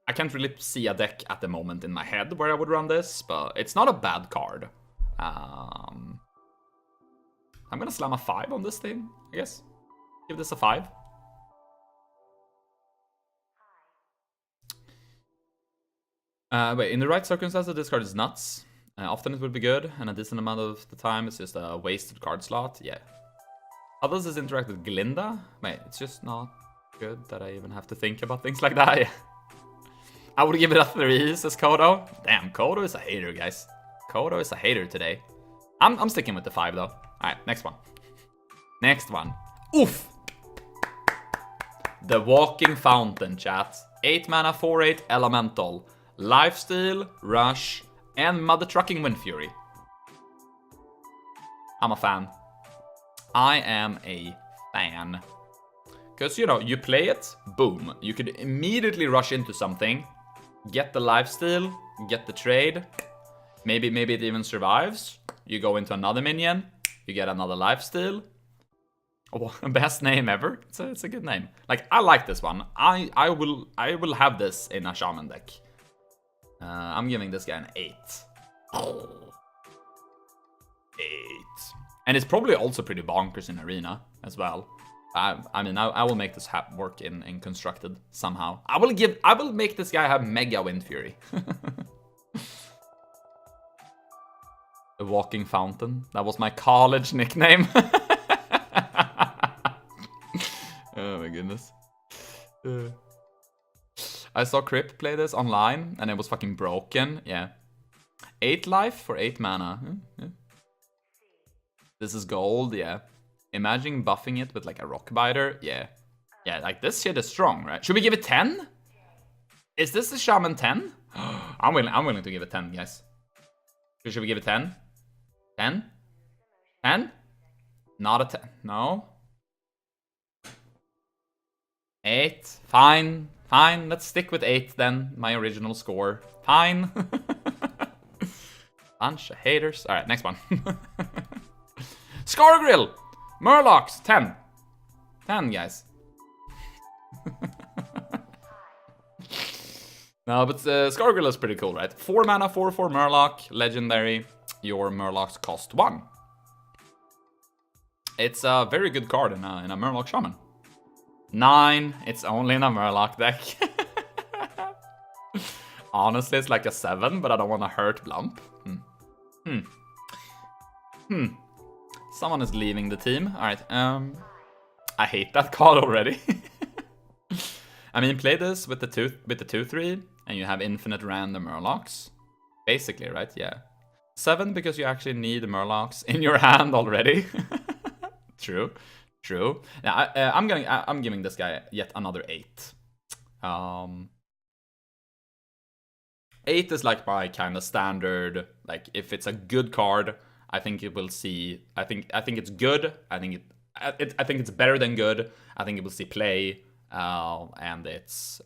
I can't really see a deck at the moment in my head where I would run this, but it's not a bad card. I'm gonna slam a 5 on this thing, I guess. Give this a 5. Wait, in the right circumstances, this card is nuts. Often it would be good, and a decent amount of the time it's just a wasted card slot. Yeah. How does this interact with Glinda? Wait, it's just not good that I even have to think about things like that. I would give it a 3, says Kodo. Damn, Kodo is a hater, guys. Kodo is a hater today. I'm sticking with the 5, though. Alright, next one. Next one. Oof! The Walking Fountain, chat. 8 mana, 4/8 elemental. Lifesteal, Rush, and Mother Trucking Wind Fury. I'm a fan. I am a fan. Because, you know, you play it, boom. You could immediately rush into something, get the lifesteal, get the trade. Maybe it even survives. You go into another minion, you get another lifesteal. Oh, best name ever. It's a good name. Like, I like this one. I will have this in a Shaman deck. I'm giving this guy an 8. Oh. 8. And it's probably also pretty bonkers in Arena as well. I mean, I will make this work in Constructed somehow. I will make this guy have Mega Wind Fury. The Walking Fountain. That was my college nickname. Oh my goodness. I saw Crip play this online, and it was fucking broken. Yeah. 8 life for 8 mana. Yeah. This is gold, yeah. Imagine buffing it with like a rock biter. Yeah. Yeah, like this shit is strong, right? Should we give it 10? Is this the Shaman 10? I'm willing to give it 10, guys. Should we give it 10? 10? 10? Not a 10. No. 8. Fine. Fine. Let's stick with 8 then. My original score. Fine. Bunch of haters. Alright, next one. Scargrill! Murlocs! 10. 10, guys. No, but Scargrill is pretty cool, right? 4 mana, 4/4 Murloc. Legendary. Your Murlocs cost 1. It's a very good card in a Murloc Shaman. 9. It's only in a Murloc deck. Honestly, it's like a 7, but I don't want to hurt Blump. Someone is leaving the team. Alright, I hate that card already. I mean, play this with the 2/3, and you have infinite random Murlocs. Basically, right? Yeah. 7 because you actually need Murlocs in your hand already. True. Now, I'm giving this guy yet another 8. 8 is like my kind of standard. Like, if it's a good card, I think it will see. I think it's good. I think it's better than good. I think it will see play, and it's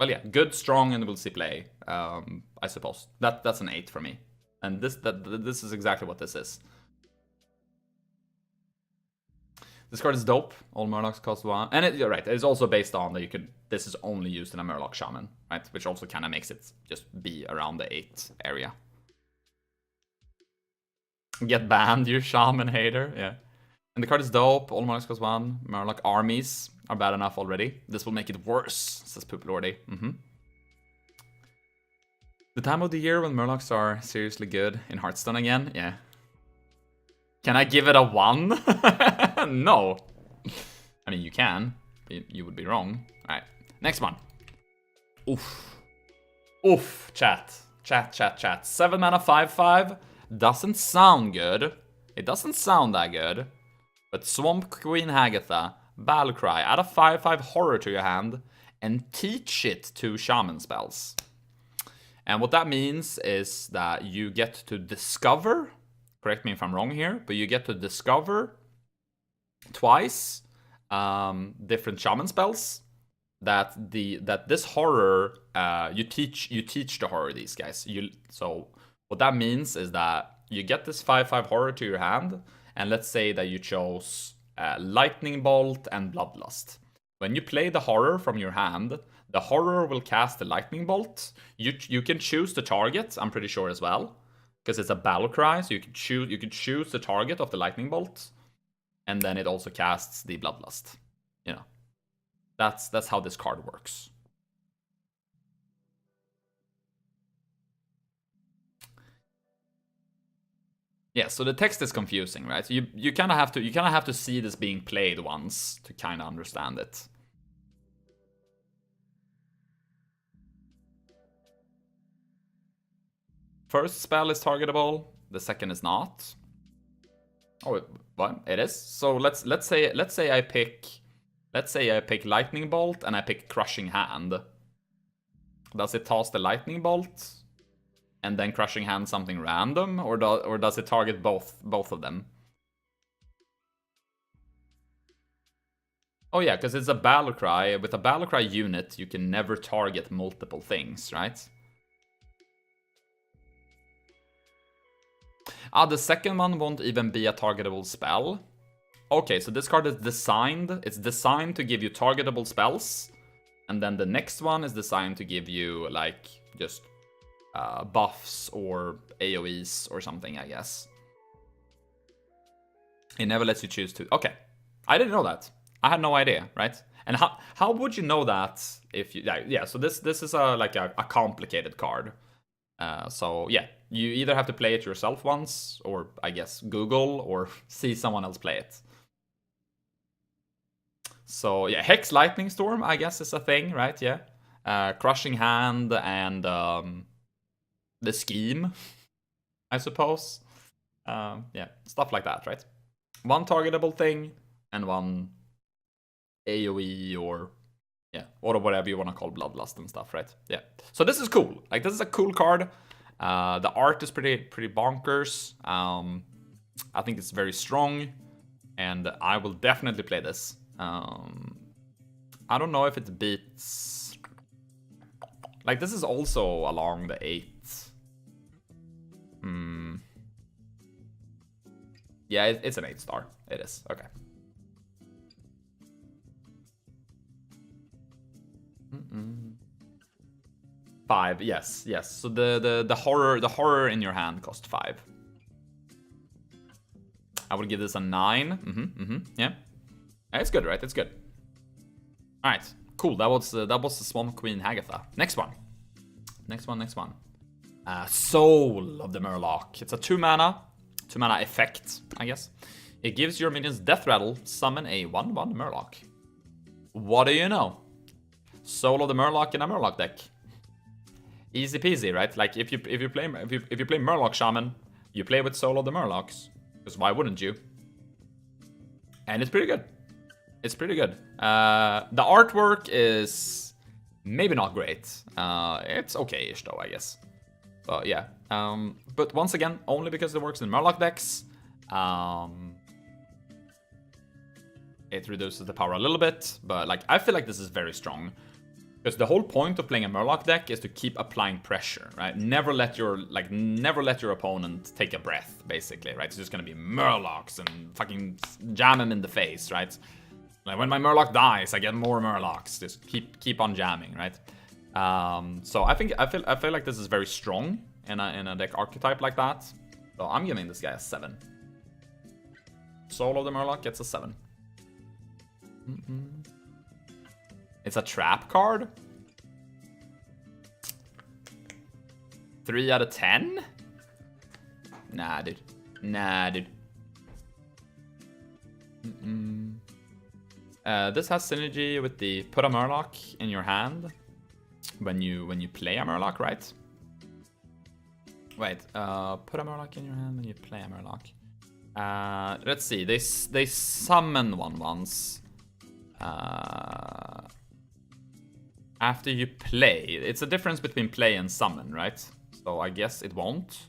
well, yeah, good, strong, and it will see play. I suppose that's an 8 for me. And this is exactly what this is. This card is dope. All Murlocs cost 1. And you're right, it's also based on that this is only used in a Murloc Shaman, right? Which also kind of makes it just be around the 8 area. Get banned, you Shaman hater. Yeah. And the card is dope. All Murlocs cost 1. Murloc armies are bad enough already. This will make it worse, says Poopalordy. The time of the year when Murlocs are seriously good in Hearthstone again? Yeah. Can I give it a 1? No. I mean, you can. You would be wrong. Alright, next one. Oof, chat. 7 mana, 5/5. Doesn't sound good. It doesn't sound that good. But Swamp Queen Hagatha, Battlecry, add a 5/5 horror to your hand, and teach it 2 Shaman spells. And what that means is that you get to discover, correct me if I'm wrong here, but you get to discover twice different Shaman spells that this horror you teach the horror these guys. So what that means is that you get this 5/5 horror to your hand, and let's say that you chose Lightning Bolt and Bloodlust. When you play the horror from your hand, the horror will cast the Lightning Bolt. You can choose the target, I'm pretty sure as well, because it's a battle cry, so you can choose the target of the Lightning Bolt, and then it also casts the Bloodlust. You know, that's how this card works. Yeah, so the text is confusing, right? You kind of have to see this being played once to kind of understand it. First spell is targetable, the second is not. Oh, what? It is. So let's say I pick Lightning Bolt and I pick Crushing Hand. Does it toss the Lightning Bolt and then Crushing Hand something random, or does it target both of them? Oh yeah, because it's a Battlecry. With a Battlecry unit, you can never target multiple things, right? The second one won't even be a targetable spell. Okay, so this card is designed. It's designed to give you targetable spells. And then the next one is designed to give you, like, just buffs or AoEs or something, I guess. It never lets you choose to... Okay, I didn't know that. I had no idea, right? And how would you know that if you... Yeah, so this is a complicated card. So yeah, you either have to play it yourself once, or I guess Google, or see someone else play it. So yeah, Hex Lightning Storm, I guess, is a thing, right? Yeah. Crushing Hand and the Scheme, I suppose. Yeah, stuff like that, right? One targetable thing and one AoE or... yeah, or whatever you want to call Bloodlust and stuff, right? Yeah. So this is cool. Like, this is a cool card. The art is pretty bonkers. I think it's very strong, and I will definitely play this. I don't know if it beats... like, this is also along the 8. Yeah, it's an 8-star. It is. Okay. Five, yes. So the horror in your hand cost 5. I would give this a 9. Yeah. It's good, right? It's good. All right. Cool, that was the Swamp Queen Hagatha. Next one. Next one. Soul of the Murloc. It's a 2-mana effect, I guess. It gives your minions Death Rattle, summon a 1/1 Murloc. What do you know? Soul of the Murloc in a Murloc deck. Easy peasy, right? Like if you play Murloc Shaman, you play with Soul of the Murlocs. Because why wouldn't you? And it's pretty good. It's pretty good. The artwork is maybe not great. It's okay-ish though, I guess. But yeah. But once again, only because it works in Murloc decks. It reduces the power a little bit, but like I feel like this is very strong. Because the whole point of playing a Murloc deck is to keep applying pressure, right? Never let your opponent take a breath, basically, right? It's just gonna be Murlocs and fucking jam him in the face, right? Like when my Murloc dies, I get more Murlocs. Just keep on jamming, right? So I feel like this is very strong in a deck archetype like that. So I'm giving this guy a 7. Soul of the Murloc gets a 7. It's a trap card. 3 out of 10? Nah, dude. This has synergy with the put a Murloc in your hand when you play a Murloc, right? Wait, put a Murloc in your hand when you play a Murloc. Let's see. They summon one once. After you play. It's a difference between play and summon, right? So I guess it won't.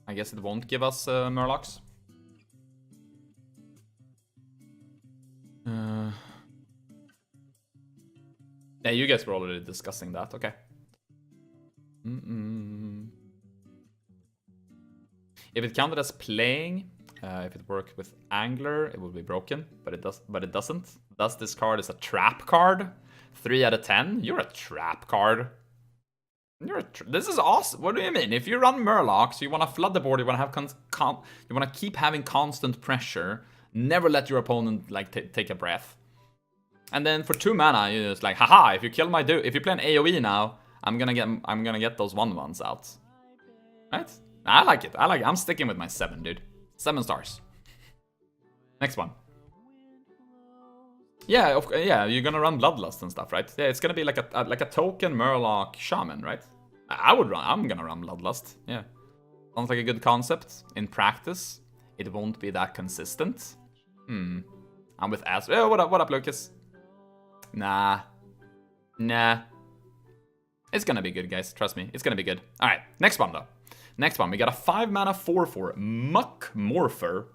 I guess it won't give us Murlocs. Yeah, you guys were already discussing that. Okay. If it counted as playing, if it worked with Angler, it would be broken, but it doesn't. Thus, this card is a trap card. 3 out of 10. You're a trap card. This is awesome. What do you mean? If you run Murlocs, you want to flood the board. You want to have you want to keep having constant pressure. Never let your opponent like take a breath. And then for 2 mana, you're just like, haha! If you kill my dude, if you play an AOE now, I'm gonna get those 1/1s out. Right? I like it. I'm sticking with my 7, dude. 7 stars. Next one. Yeah, you're gonna run Bloodlust and stuff, right? Yeah, it's gonna be like a token Murloc Shaman, right? I'm gonna run Bloodlust. Yeah, sounds like a good concept. In practice, it won't be that consistent. I'm with As. Oh, what up, Lucas? Nah. It's gonna be good, guys. Trust me, it's gonna be good. All right, next one though. Next one, we got a 5-mana 4/4 Muck Morpher.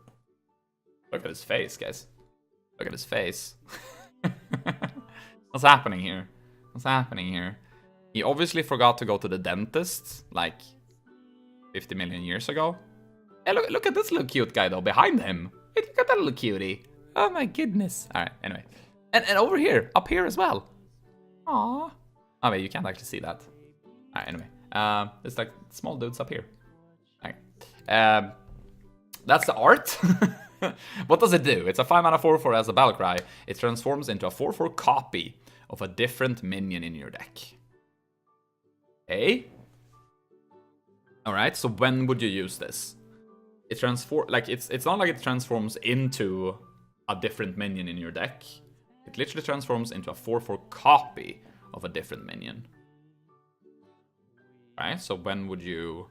Look at his face, guys. Look at his face. What's happening here? What's happening here? He obviously forgot to go to the dentist like 50 million years ago. Hey, look at this little cute guy though behind him. Hey, look at that little cutie. Oh my goodness. All right, anyway. And over here, up here as well. Aww. Oh wait, you can't actually see that. All right, anyway. It's like small dudes up here. Okay. That's the art. What does it do? It's a 5-mana 4/4 as a battle cry. It transforms into a 4/4 copy of a different minion in your deck. Okay. All right. So when would you use this? It's not like it transforms into a different minion in your deck. It literally transforms into a 4/4 copy of a different minion. Right, so when would you...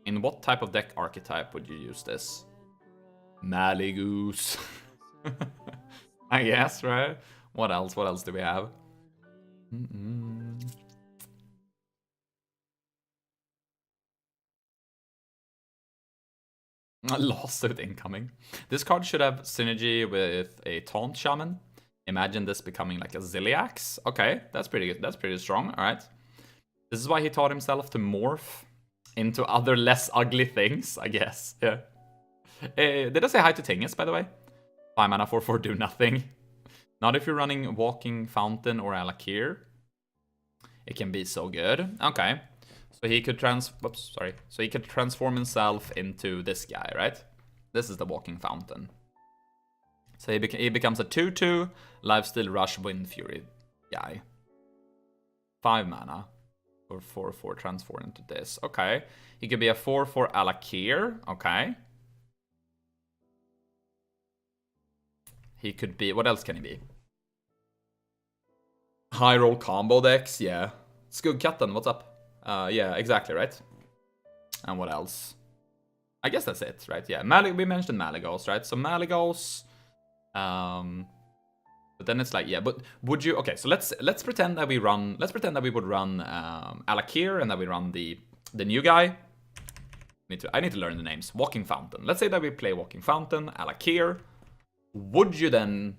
In what type of deck archetype would you use this? Maligoose. I guess, right? What else? What else do we have? A lawsuit incoming. This card should have synergy with a Taunt Shaman. Imagine this becoming like a Ziliax. Okay, that's pretty good. That's pretty strong. All right. This is why he taught himself to morph into other less ugly things, I guess. Yeah. Did I say hi to Tingus, by the way? 5-mana 4/4 do nothing. Not if you're running Walking Fountain or Alakir. It can be so good. Okay. So he could So he could transform himself into this guy, right? This is the Walking Fountain. So he becomes a 2/2 Lifesteal Rush Wind Fury guy. 5 mana. Or 4/4 transform into this. Okay. He could be a 4/4 Alakir. Okay. He could be... What else can he be? High roll combo decks, yeah. Skuggkatten, what's up? Yeah, exactly, right? And what else? I guess that's it, right? Yeah, we mentioned Malygos, right? So Malygos... but then it's like, yeah, but would you... Okay, so let's pretend that we run... Let's pretend that we would run Alakir and that we run the new guy. I need to learn the names. Walking Fountain. Let's say that we play Walking Fountain, Alakir. Would you then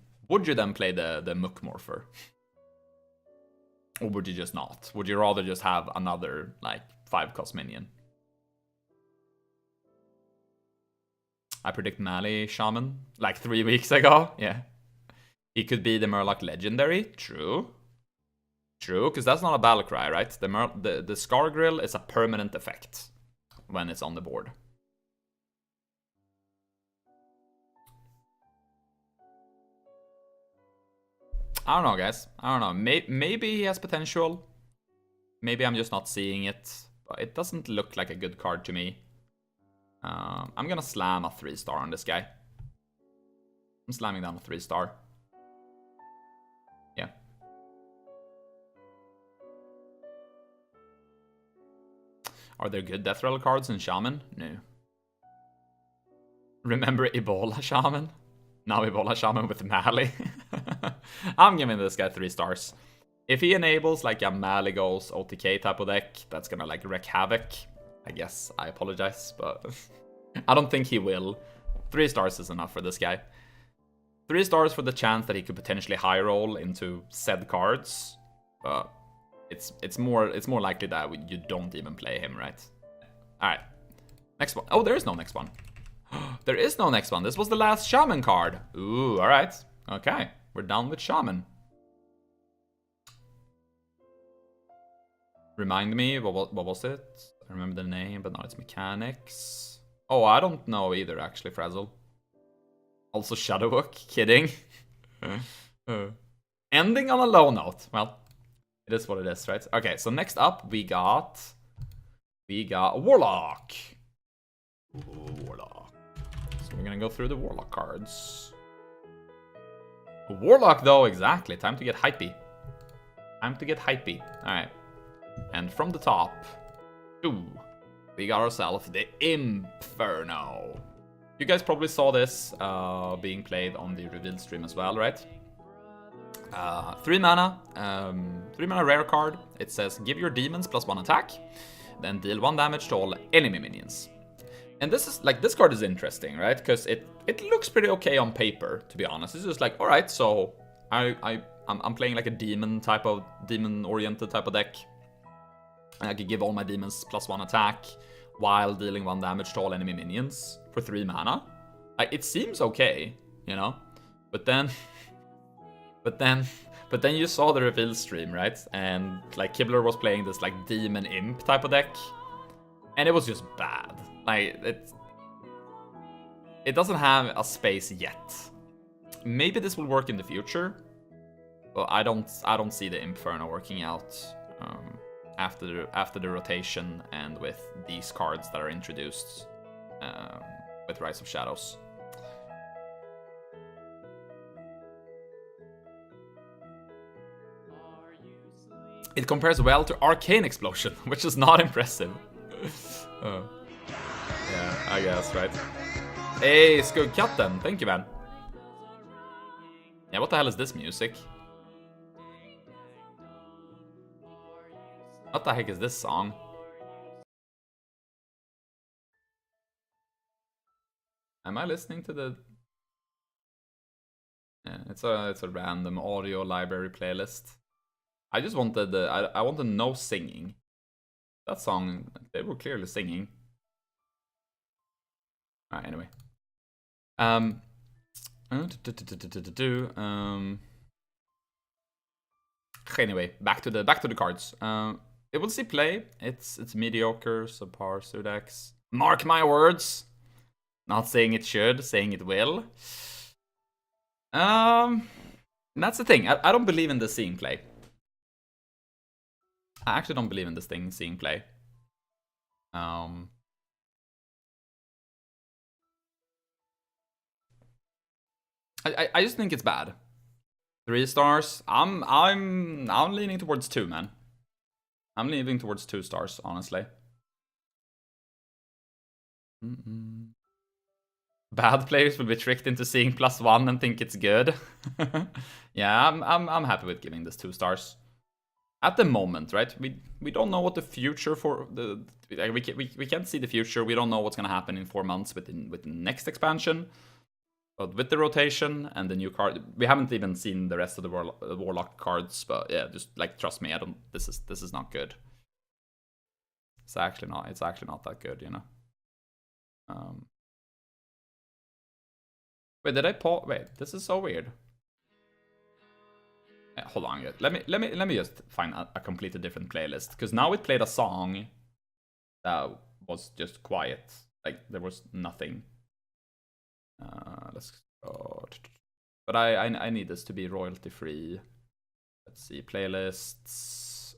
play the Mook Morpher? Or would you just not? Would you rather just have another, like, 5-cost minion? I predict Mali Shaman, like 3 weeks ago. Yeah. He could be the Murloc Legendary. True. True, because that's not a battle cry, right? The Scar Grill is a permanent effect when it's on the board. I don't know, guys. I don't know. Maybe he has potential. Maybe I'm just not seeing it. But it doesn't look like a good card to me. I'm gonna slam a 3-star on this guy. I'm slamming down a 3-star. Yeah. Are there good Death Rattle cards in Shaman? No. Remember Ebola Shaman? Now Ebola Shaman with Mali. I'm giving this guy 3 stars. If he enables like a Malygos OTK type of deck, that's gonna like wreak havoc. I guess I apologize, but I don't think he will. 3 stars is enough for this guy. 3 stars for the chance that he could potentially high roll into said cards, but it's more likely that you don't even play him, right? All right, next one. Oh, there is no next one. There is no next one. This was the last Shaman card. Ooh, all right. Okay, we're done with Shaman. Remind me, what was it? I remember the name, but now it's mechanics. Oh, I don't know either, actually, Frazzle. Also Shadowbook, kidding. Ending on a low note. Well, it is what it is, right? Okay, so next up we got Warlock. Ooh, Warlock. So we're gonna go through the Warlock cards. Warlock, though, exactly. Time to get hypey. Time to get hypey. Alright. And from the top, ooh, we got ourselves the Inferno. You guys probably saw this being played on the revealed stream as well, right? 3 mana, 3 mana rare card. It says give your demons +1 attack, then deal 1 damage to all enemy minions. And this is like, this card is interesting, right? Because it looks pretty okay on paper, to be honest. It's just like, all right, so I'm playing like a demon-oriented type of deck. And I could give all my demons +1 attack while dealing 1 damage to all enemy minions for 3 mana. Like, it seems okay, you know? But then you saw the reveal stream, right? And like Kibler was playing this like demon imp type of deck, and it was just bad. Like it doesn't have a space yet. Maybe this will work in the future, but I don't see the Inferno working out after the rotation and with these cards that are introduced with Rise of Shadows. It compares well to Arcane Explosion, which is not impressive. Yeah, I guess, right? Hey, Skuggkatten, thank you, man. Yeah, what the hell is this music? What the heck is this song? Am I listening to the... Yeah, it's a random audio library playlist. I just wanted I wanted no singing. That song, they were clearly singing. Alright, anyway. Anyway, back to the cards. It will see play. It's mediocre, subpar, Sudex. Mark my words. Not saying it should, saying it will. That's the thing. I don't believe in this seeing play. I actually don't believe in this thing seeing play. I just think it's bad. 3 stars. I'm leaning towards 2, man. I'm leaning towards 2 stars, honestly. Bad players will be tricked into seeing +1 and think it's good. Yeah, I'm happy with giving this 2 stars. At the moment, right? We don't know what the future for the we can't see the future. We don't know what's gonna happen in 4 months with the next expansion. But with the rotation and the new card, we haven't even seen the rest of the Warlock cards. But yeah, just like trust me, I don't. This is not good. It's actually not. It's actually not that good, you know. Wait, did I pause? Wait, this is so weird. Hold on, let me just find a completely different playlist, because now it played a song that was just quiet, like there was nothing. Let's go. But I need this to be royalty free. Let's see, playlists.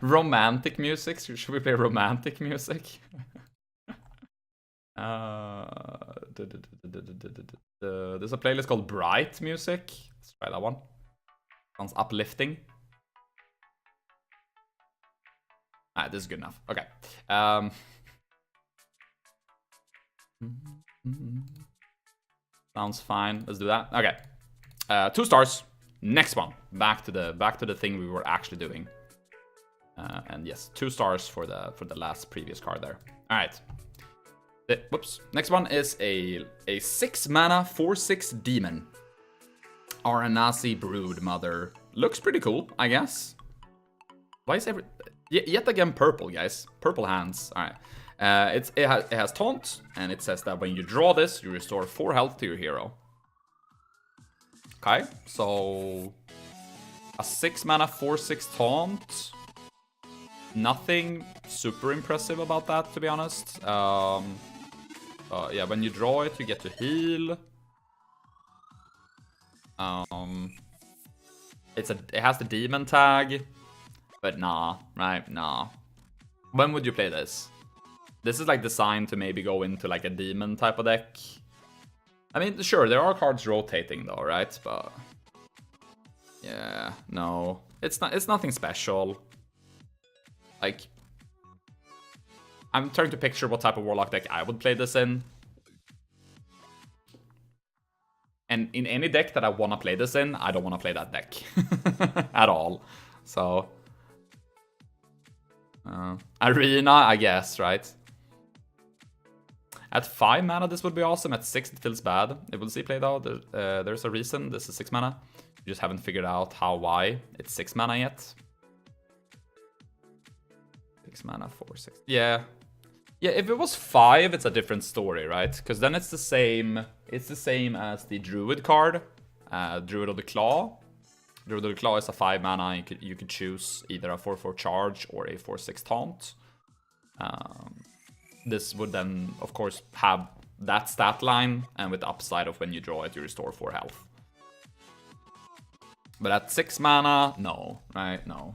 Romantic music? Should we play romantic music? There's a playlist called Bright Music. Let's try that one. Sounds uplifting. Alright, this is good enough. Okay. Sounds fine. Let's do that. Okay. 2 stars. Next one. Back to the thing we were actually doing. And yes, 2 stars for the last previous card there. All right. Whoops. Next one is a 6 mana 4/6 demon. Aranasi Brood Mother. Looks pretty cool, I guess. Why is yet again purple, guys? Purple hands. All right. It has taunt, and it says that when you draw this, you restore 4 health to your hero. Okay, so a 6 mana 4/6 taunt. Nothing super impressive about that, to be honest. Yeah, when you draw it, you get to heal. It has the demon tag, but nah, right? Nah. When would you play this? This is like designed to maybe go into like a demon type of deck. I mean, sure, there are cards rotating though, right? But yeah, no, it's nothing special. Like, I'm trying to picture what type of Warlock deck I would play this in. And in any deck that I want to play this in, I don't want to play that deck. At all. So, Arena, I guess, right? At 5 mana, this would be awesome. At 6, it feels bad. It will see play though. There's a reason. This is 6 mana. You just haven't figured out why it's 6 mana yet. 6 mana, 4/6. Yeah. Yeah, if it was 5, it's a different story, right? Because then it's the same. It's the same as the Druid card, Druid of the Claw. Druid of the Claw is a 5 mana. You could choose either a 4/4 charge or a 4/6 taunt. This would then, of course, have that stat line, and with the upside of when you draw it, you restore 4 health. But at 6 mana, no, right? No.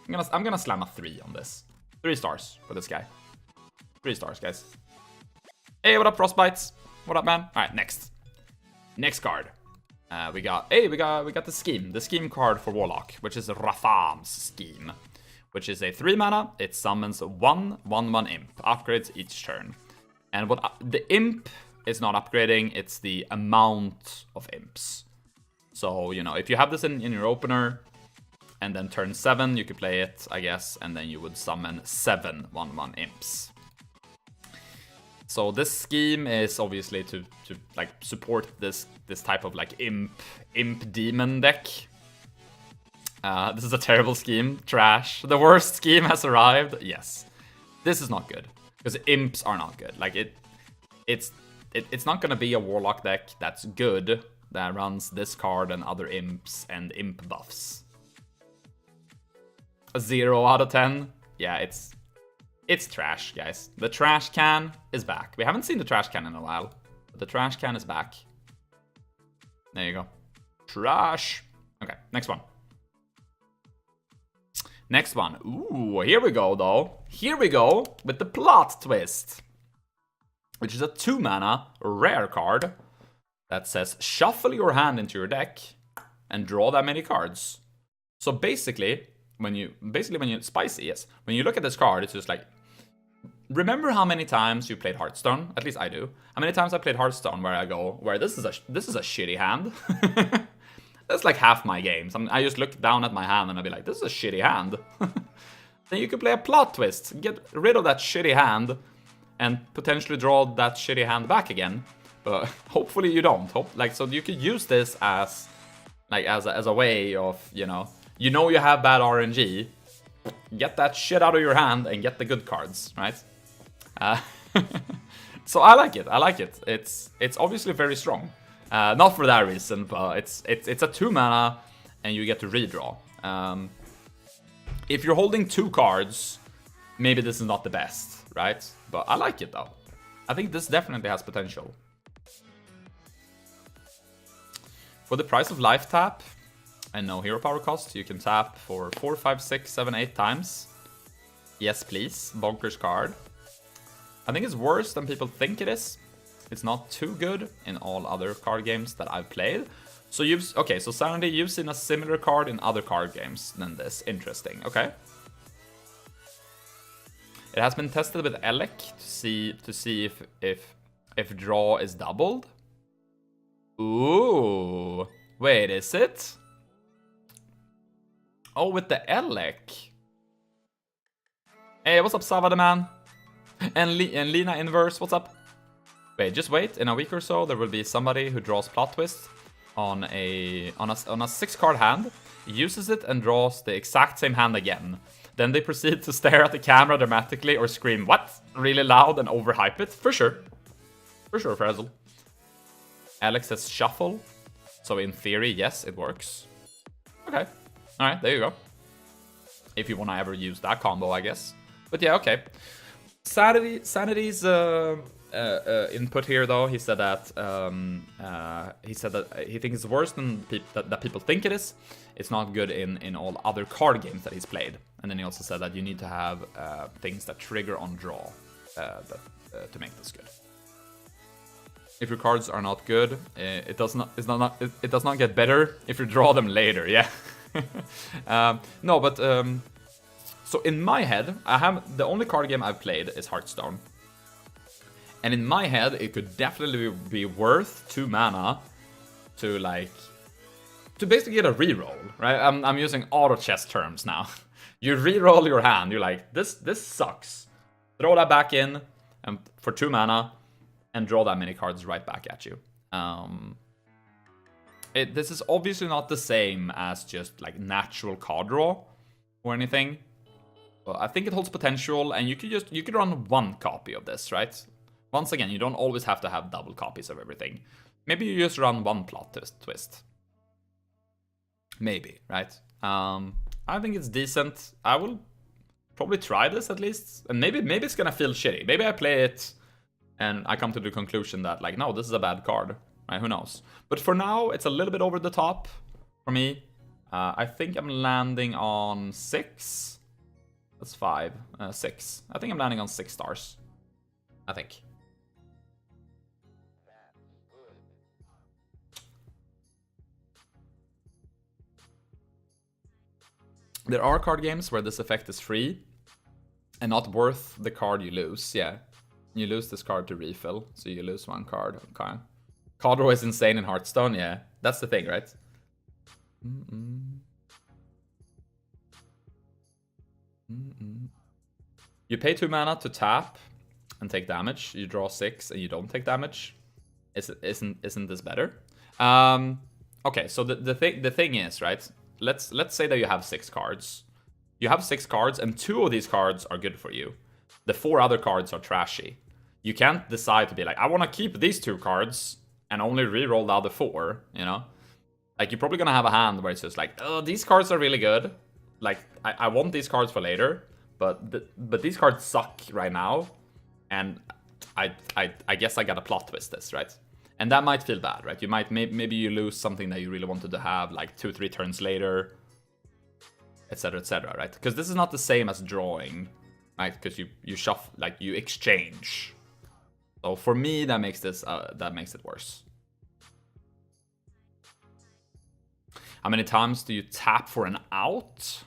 I'm gonna slam a 3 on this. 3 stars for this guy. 3 stars, guys. Hey, what up, Frostbites? What up, man? All right, next card. We got the scheme card for Warlock, which is Ratham's Scheme, which is a 3 mana. It summons 1/1/1 imp, upgrades each turn. And what the imp is not upgrading, it's the amount of imps. So, you know, if you have this in your opener, and then turn 7, you could play it, I guess, and then you would summon 7 1/1 imps. So this scheme is obviously to like support this type of like imp demon deck. This is a terrible scheme. Trash. The worst scheme has arrived. Yes. This is not good. Because imps are not good. Like it's not gonna be a Warlock deck that's good that runs this card and other imps and imp buffs. A 0 out of 10? Yeah, it's trash, guys. The trash can is back. We haven't seen the trash can in a while, but the trash can is back. There you go. Trash. Okay, next one. Next one. Ooh, here we go, though. Here we go with the plot twist, which is a 2-mana rare card that says shuffle your hand into your deck and draw that many cards. So basically, when you spicy, yes. When you look at this card, it's just like, remember how many times you played Hearthstone? At least I do. How many times I played Hearthstone where this is a shitty hand. That's like half my games. I just look down at my hand and I'll be like, this is a shitty hand. Then you could play a plot twist, get rid of that shitty hand, and potentially draw that shitty hand back again. But hopefully you don't. So you could use this as a way of, you have bad RNG, get that shit out of your hand and get the good cards, right? So I like it. It's obviously very strong. Not for that reason, but it's a 2-mana and you get to redraw. If you're holding 2 cards, maybe this is not the best, right? But I like it though. I think this definitely has potential. For the price of life tap and no hero power cost, you can tap for 4, 5, 6, 7, 8 times. Yes, please. Bonkers card. I think it's worse than people think it is. It's not too good in all other card games that I've played. So so Sanity, you've seen a similar card in other card games than this. Interesting. Okay. It has been tested with Elec to see if draw is doubled. Ooh. Wait, is it? Oh, with the Elec. Hey, what's up, Sava the man? And Lina Inverse, what's up? Wait, just wait. In a week or so, there will be somebody who draws plot twist on a 6-card hand, uses it and draws the exact same hand again. Then they proceed to stare at the camera dramatically or scream "what?" really loud and overhype it. For sure, Frazzle. Alex says shuffle, so in theory, yes, it works. Okay, all right, there you go. If you want to ever use that combo, I guess. But yeah, okay. Sanity's input here, though, he said that he thinks it's worse than that people think it is. It's not good in all other card games that he's played. And then he also said that you need to have things that trigger on draw to make this good. If your cards are not good, it does not get better if you draw them later. Yeah. No, but so in my head, the only card game I've played is Hearthstone. And in my head, it could definitely be worth 2 mana to basically get a reroll, right? I'm using auto chess terms now. You reroll your hand. You're like, this sucks. Throw that back in and for 2 mana and draw that many cards right back at you. This is obviously not the same as just like natural card draw or anything. But I think it holds potential, and you could run 1 copy of this, right? Once again, you don't always have to have double copies of everything. Maybe you just run 1 plot twist. Maybe, right? I think it's decent. I will probably try this at least. And maybe it's gonna feel shitty. Maybe I play it and I come to the conclusion that, like, no, this is a bad card. Right? Who knows? But for now, it's a little bit over the top for me. I think I'm landing on 6. That's 5. 6. I think I'm landing on 6 stars. I think. There are card games where this effect is free and not worth the card you lose. Yeah, you lose this card to refill, so you lose 1 card. Okay. Card draw is insane in Hearthstone. Yeah, that's the thing, right? You pay 2 mana to tap and take damage. You draw 6 and you don't take damage. Isn't this better? Okay, so the thing is, right? Let's say that you have 6 cards. You have 6 cards, and 2 of these cards are good for you. The 4 other cards are trashy. You can't decide to be like, I want to keep these 2 cards and only reroll the other 4, you know? Like, you're probably gonna have a hand where it's just like, oh, these cards are really good. Like, I want these cards for later, but these cards suck right now, and I guess I gotta plot twist this, right? And that might feel bad, right? You might, maybe you lose something that you really wanted to have, like 2-3 turns later, etc., right? Because this is not the same as drawing, right? Because you shuffle, like, you exchange. So for me, that makes this, that makes it worse. How many times do you tap for an out?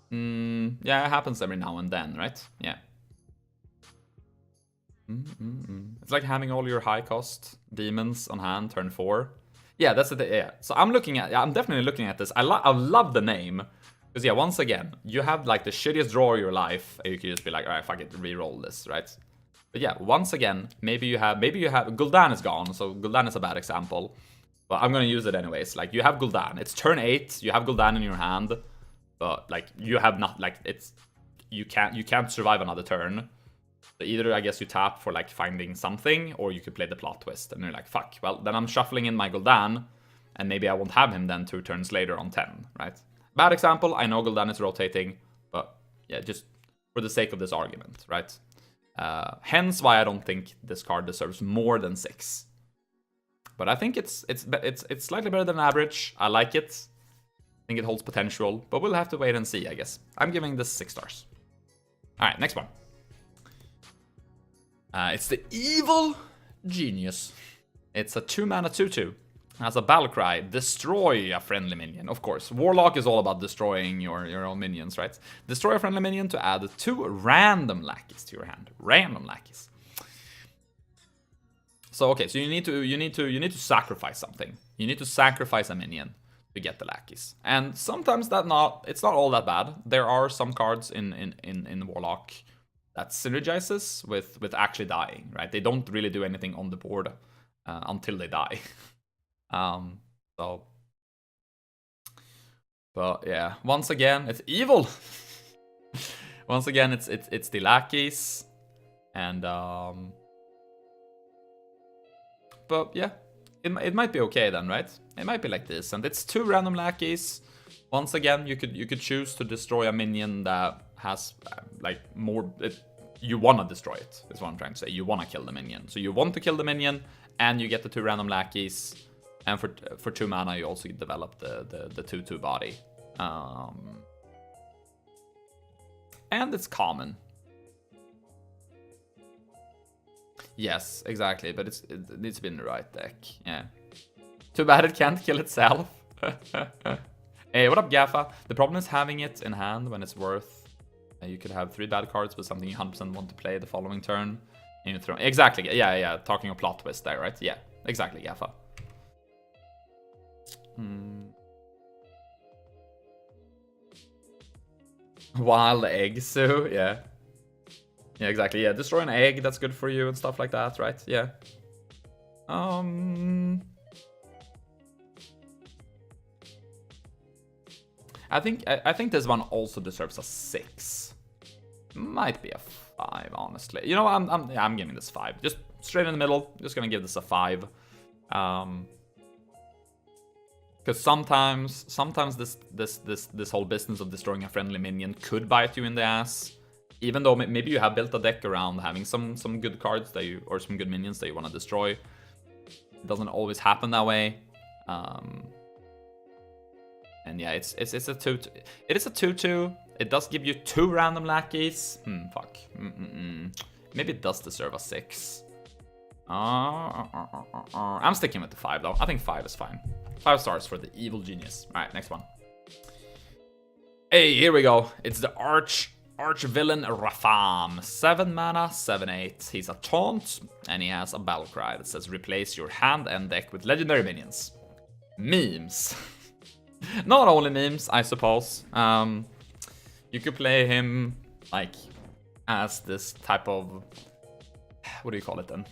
Yeah, it happens every now and then, right? Yeah. It's like having all your high cost demons on hand turn 4. Yeah, that's the thing. Yeah. So I'm definitely looking at this. I love the name. Because yeah, once again, you have like the shittiest draw of your life, and you can just be like, alright, fuck it, re-roll this, right? But yeah, once again, maybe you have Gul'dan is gone, so Gul'dan is a bad example. But I'm gonna use it anyways. Like, you have Gul'dan. It's turn 8, you have Gul'dan in your hand, but like you have not, like, it's you can't survive another turn. So either I guess you tap for like finding something, or you could play the plot twist, and you're like, fuck, well then I'm shuffling in my Gul'dan, and maybe I won't have him then 2 turns later on 10, right? Bad example, I know Gul'dan is rotating, but yeah, just for the sake of this argument, right? Hence why I don't think this card deserves more than 6. But I think it's slightly better than average. I like it. I think it holds potential, but we'll have to wait and see, I guess. I'm giving this 6 stars. All right, next one. It's the Evil Genius. It's a 2-mana 2/2. Has a battle cry, destroy a friendly minion. Of course, Warlock is all about destroying your own minions, right? Destroy a friendly minion to add 2 random lackeys to your hand. Random lackeys. So okay, so you need to sacrifice something. You need to sacrifice a minion to get the lackeys. And sometimes it's not all that bad. There are some cards in Warlock that synergizes with actually dying, right? They don't really do anything on the board until they die. But yeah, once again, it's evil. Once again, it's the lackeys, and but yeah, it might be okay then, right? It might be like this, and it's 2 random lackeys. Once again, you could choose to destroy a minion that has like more. You wanna destroy it. Is what I'm trying to say. You wanna kill the minion, so you want to kill the minion, and you get the 2 random lackeys. And for 2 mana, you also develop the 2/2 body. And it's common. Yes, exactly, but it needs to be in the right deck. Yeah. Too bad it can't kill itself. Hey, what up, Gaffa? The problem is having it in hand when it's worth. You could have 3 bad cards with something you 100% want to play the following turn. And you throw. Exactly. Yeah. Talking a plot twist there, right? Yeah, exactly, Gaffa. Wild egg, so yeah. Yeah, exactly. Yeah, destroy an egg, that's good for you and stuff like that, right? Yeah. I think this one also deserves a 6. Might be a 5, honestly. You know, I'm giving this 5. Just straight in the middle. Just gonna give this a 5. Because sometimes this whole business of destroying a friendly minion could bite you in the ass, even though maybe you have built a deck around having some good cards that you, or some good minions that you want to destroy. It doesn't always happen that way. And yeah, it's a 2. It is a 2/2. It does give you 2 random lackeys. Fuck. Maybe it does deserve a 6. I'm sticking with the 5 though. I think 5 is fine. 5 stars for the Evil Genius. Alright, next one. Hey, here we go. It's the arch villain Rafam. 7 mana, 7/8. He's a taunt, and he has a battle cry that says replace your hand and deck with legendary minions. Memes. Not only memes, I suppose. You could play him like as this type of, what do you call it then?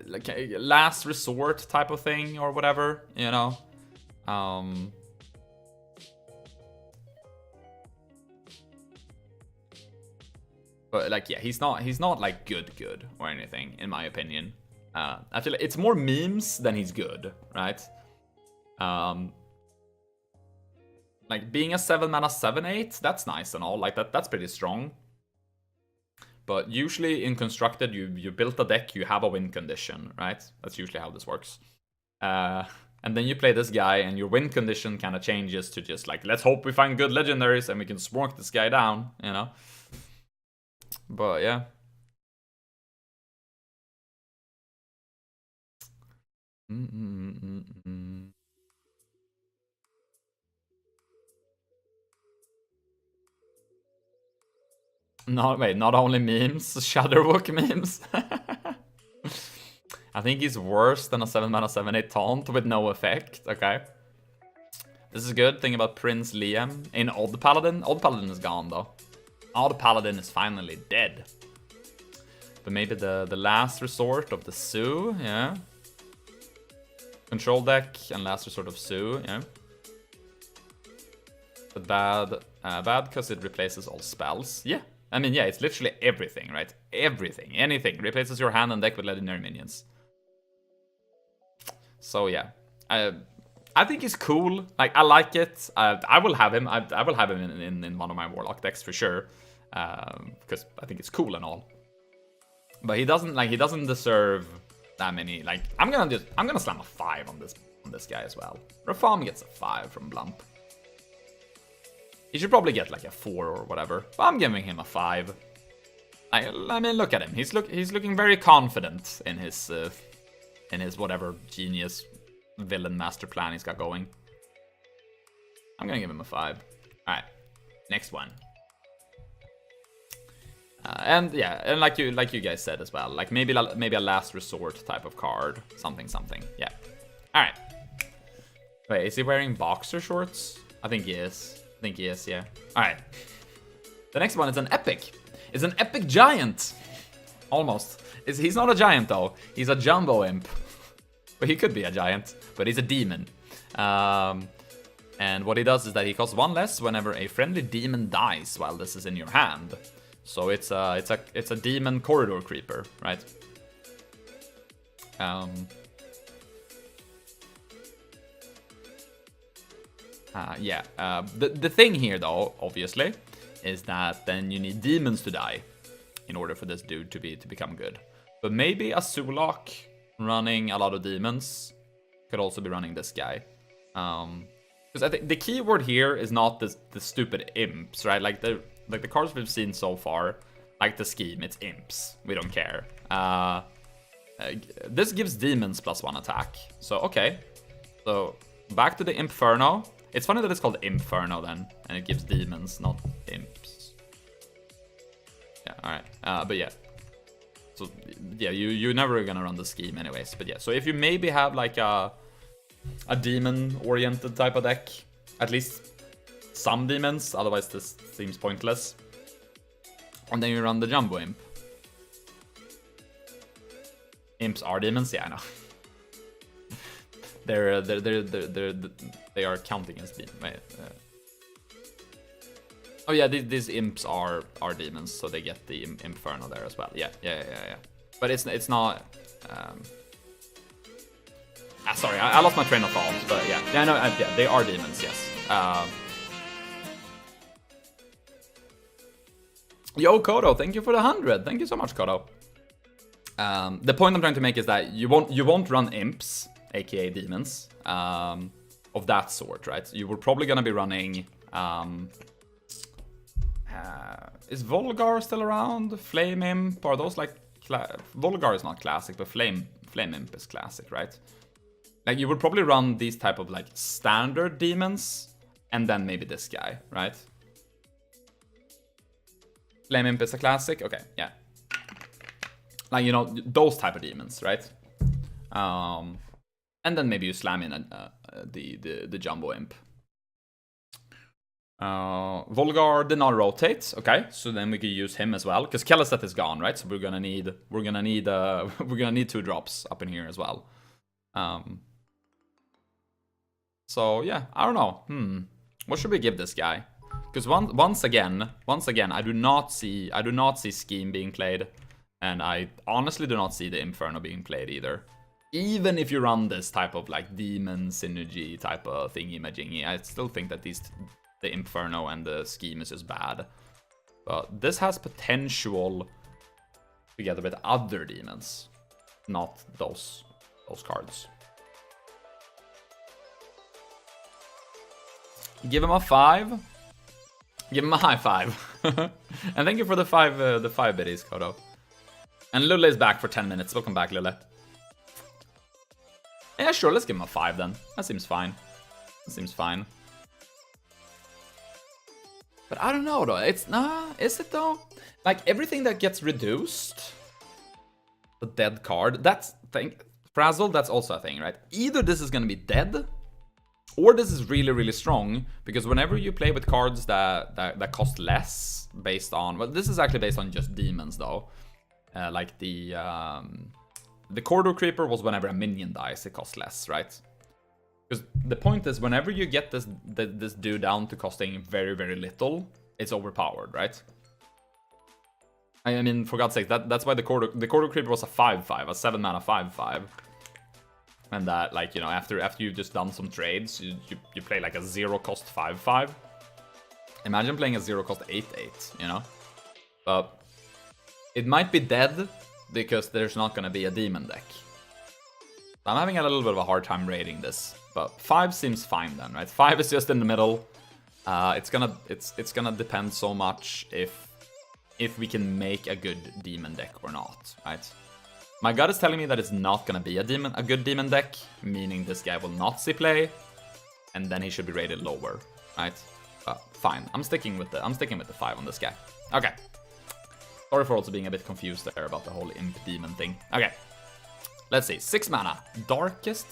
Like a last resort type of thing or whatever, you know. But like, yeah, he's not like good or anything, in my opinion. I feel like it's more memes than he's good, right? Like being a 7-mana 7/8, that's nice and all. Like that's pretty strong. But usually in Constructed, you built a deck, you have a win condition, right? That's usually how this works. And then you play this guy, and your win condition kind of changes to just like, let's hope we find good legendaries and we can smoke this guy down, you know? But yeah. Not only memes, Shadowbook memes. I think he's worse than a 7-mana 7/8 taunt with no effect, okay? This is good. Thing about Prince Liam in Odd Paladin. Odd Paladin is gone though. Odd Paladin is finally dead. But maybe the last resort of the Sue, yeah. Control deck and last resort of Sue, yeah. But bad because it replaces all spells. Yeah, I mean, yeah, it's literally everything, right? Everything, anything replaces your hand and deck with legendary minions. So yeah, I think he's cool. Like, I like it. I will have him. I will have him in one of my Warlock decks for sure, because I think it's cool and all. But he doesn't deserve that many. Like, I'm gonna slam a 5 on this guy as well. Rafam gets a 5 from Blump. He should probably get like a 4 or whatever, but I'm giving him a 5. I mean, look at him. He's looking very confident in his whatever genius villain master plan he's got going. I'm gonna give him a 5. All right, next one. And yeah, and like you guys said as well, like maybe a last resort type of card, something. Yeah. All right. Wait, is he wearing boxer shorts? I think he is. Yeah. All right. The next one is an epic. It's an epic giant. Almost. He's not a giant though. He's a jumbo imp. But he could be a giant. But he's a demon. And what he does is that he costs 1 less whenever a friendly demon dies while this is in your hand. So it's a demon corridor creeper, right? Yeah. The thing here, though, obviously, is that then you need demons to die in order for this dude to become good. But maybe a Sulak running a lot of demons could also be running this guy. Because I think the keyword here is not the stupid imps, right? Like the cards we've seen so far, like the scheme, it's imps. We don't care. This gives demons +1 attack. So okay. So back to the Inferno. It's funny that it's called Inferno then, and it gives demons, not imps. Yeah, alright. But yeah. So yeah, you're never gonna run the scheme anyways. But yeah, so if you maybe have like a demon-oriented type of deck, at least some demons, otherwise this seems pointless. And then you run the Jumbo Imp. Imps are demons? Yeah, I know. They are counting as demons. Wait, oh yeah, these imps are demons, so they get the Inferno there as well. Yeah. But it's not. Sorry, I lost my train of thought. But yeah, no, yeah, they are demons. Yes. Yo, Kodo, thank you for the 100. Thank you so much, Kodo. The point I'm trying to make is that you won't run imps, aka demons, of that sort, right? You were probably gonna be running. Is Volgar still around? Flame Imp? Are those like Volgar is not classic, but Flame Imp is classic, right? Like you would probably run these type of like standard demons, and then maybe this guy, right? Flame Imp is a classic. Okay, yeah. Like, you know, those type of demons, right? And then maybe you slam in the Jumbo Imp. Volgar did not rotate. Okay, so then we could use him as well, because Keleseth is gone, right? So we're gonna need 2 drops up in here as well. So yeah, I don't know. What should we give this guy? Because once again, I do not see Scheme being played, and I honestly do not see the Inferno being played either. Even if you run this type of like demon synergy type of thingy-majingy, I still think that the Inferno and the Scheme is just bad. But this has potential together with other demons, not those cards. Give him a 5. Give him a high 5. And thank you for the 5 biddies, Kodo. And Lule is back for 10 minutes. Welcome back, Lule. Yeah, sure, let's give him a 5 then. That seems fine. But I don't know though. It's is it though? Like everything that gets reduced, the dead card, that's thing. Frazzle, that's also a thing, right? Either this is gonna be dead, or this is really, really strong, because whenever you play with cards that cost less based on, well, this is actually based on just demons though. Like the Corridor Creeper was whenever a minion dies, it costs less, right? Because the point is, whenever you get this dude down to costing very, very little, it's overpowered, right? I mean, for God's sake, that's why the Corridor Creeper was a 5/5, a 7-mana 5/5. And that, like, you know, after you've just done some trades, you play like a 0-cost 5/5. Imagine playing a 0-cost 8/8, you know? But it might be dead because there's not gonna be a demon deck. I'm having a little bit of a hard time rating this, but 5 seems fine then, right? 5 is just in the middle. It's gonna depend so much if we can make a good demon deck or not, right? My gut is telling me that it's not gonna be a good demon deck, meaning this guy will not see play, and then he should be rated lower, right? But fine, I'm sticking with the 5 on this guy. Okay. Sorry for also being a bit confused there about the whole imp demon thing. Okay. Let's see. 6 mana, Darkest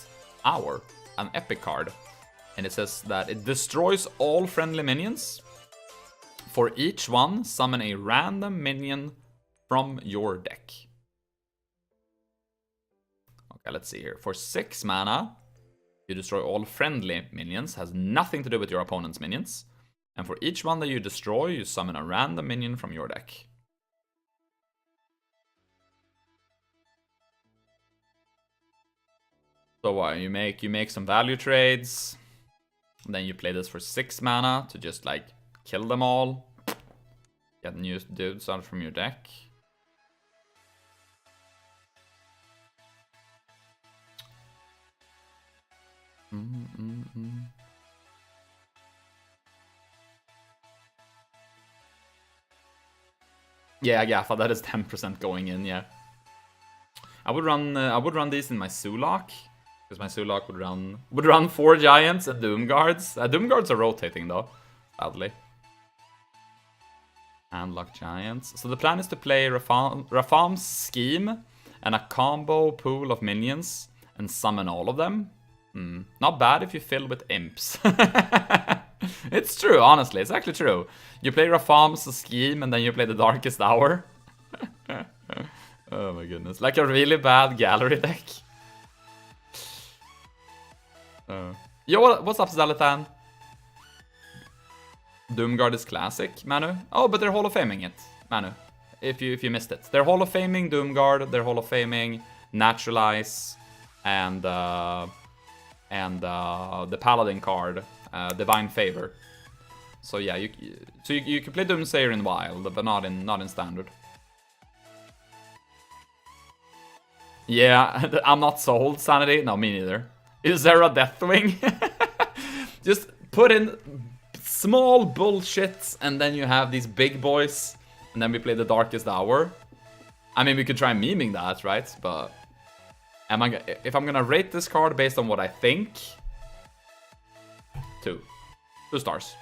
Hour, an epic card, and it says that it destroys all friendly minions. For each one, summon a random minion from your deck. Okay, let's see here. For 6 mana, you destroy all friendly minions. Has nothing to do with your opponent's minions. And for each one that you destroy, you summon a random minion from your deck. So you make some value trades. Then you play this for 6 mana to just like kill them all. Get new dudes out from your deck. Yeah, Gaffa, that is 10% going in, yeah. I would run these in my Sulak, because my Sulak would run 4 Giants and Doom Guards. Doom Guards are rotating though, sadly. And Luck Giants. So the plan is to play Rafam's Scheme and a combo pool of minions and summon all of them. Not bad if you fill with imps. It's true, honestly. It's actually true. You play Rafam's Scheme and then you play the Darkest Hour. Oh my goodness. Like a really bad gallery deck. Yo, what's up, Zalatan? Doomguard is classic, Manu. Oh, but they're Hall of Faming it, Manu. If you missed it. They're Hall of Faming Doomguard, they're Hall of Faming Naturalize, and the Paladin card, Divine Favor. So yeah, you can play Doomsayer in Wild, but not in Standard. Yeah, I'm not sold, Sanity. No, me neither. Is there a Deathwing? Just put in small bullshit, and then you have these big boys, and then we play the Darkest Hour. I mean, we could try memeing that, right? But if I'm gonna rate this card based on what I think, 2 stars.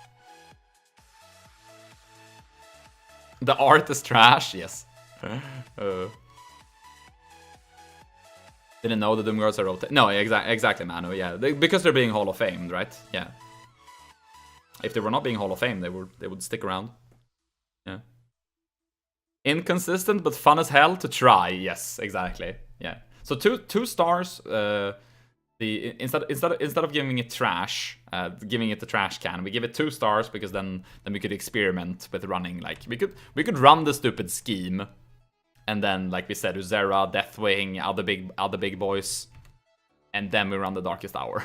The art is trash, yes. Didn't know the Doomguards are rotating. No, exactly, Manu. Yeah, because they're being Hall of Famed, right? Yeah. If they were not being Hall of Fame, they would stick around. Yeah. Inconsistent but fun as hell to try. Yes, exactly. Yeah. So two stars. Instead of giving it trash, giving it the trash can, we give it 2 stars because then we could experiment with running. Like we could run the stupid scheme, and then like we said, Uzera, Deathwing, other big boys, and then we run the Darkest Hour.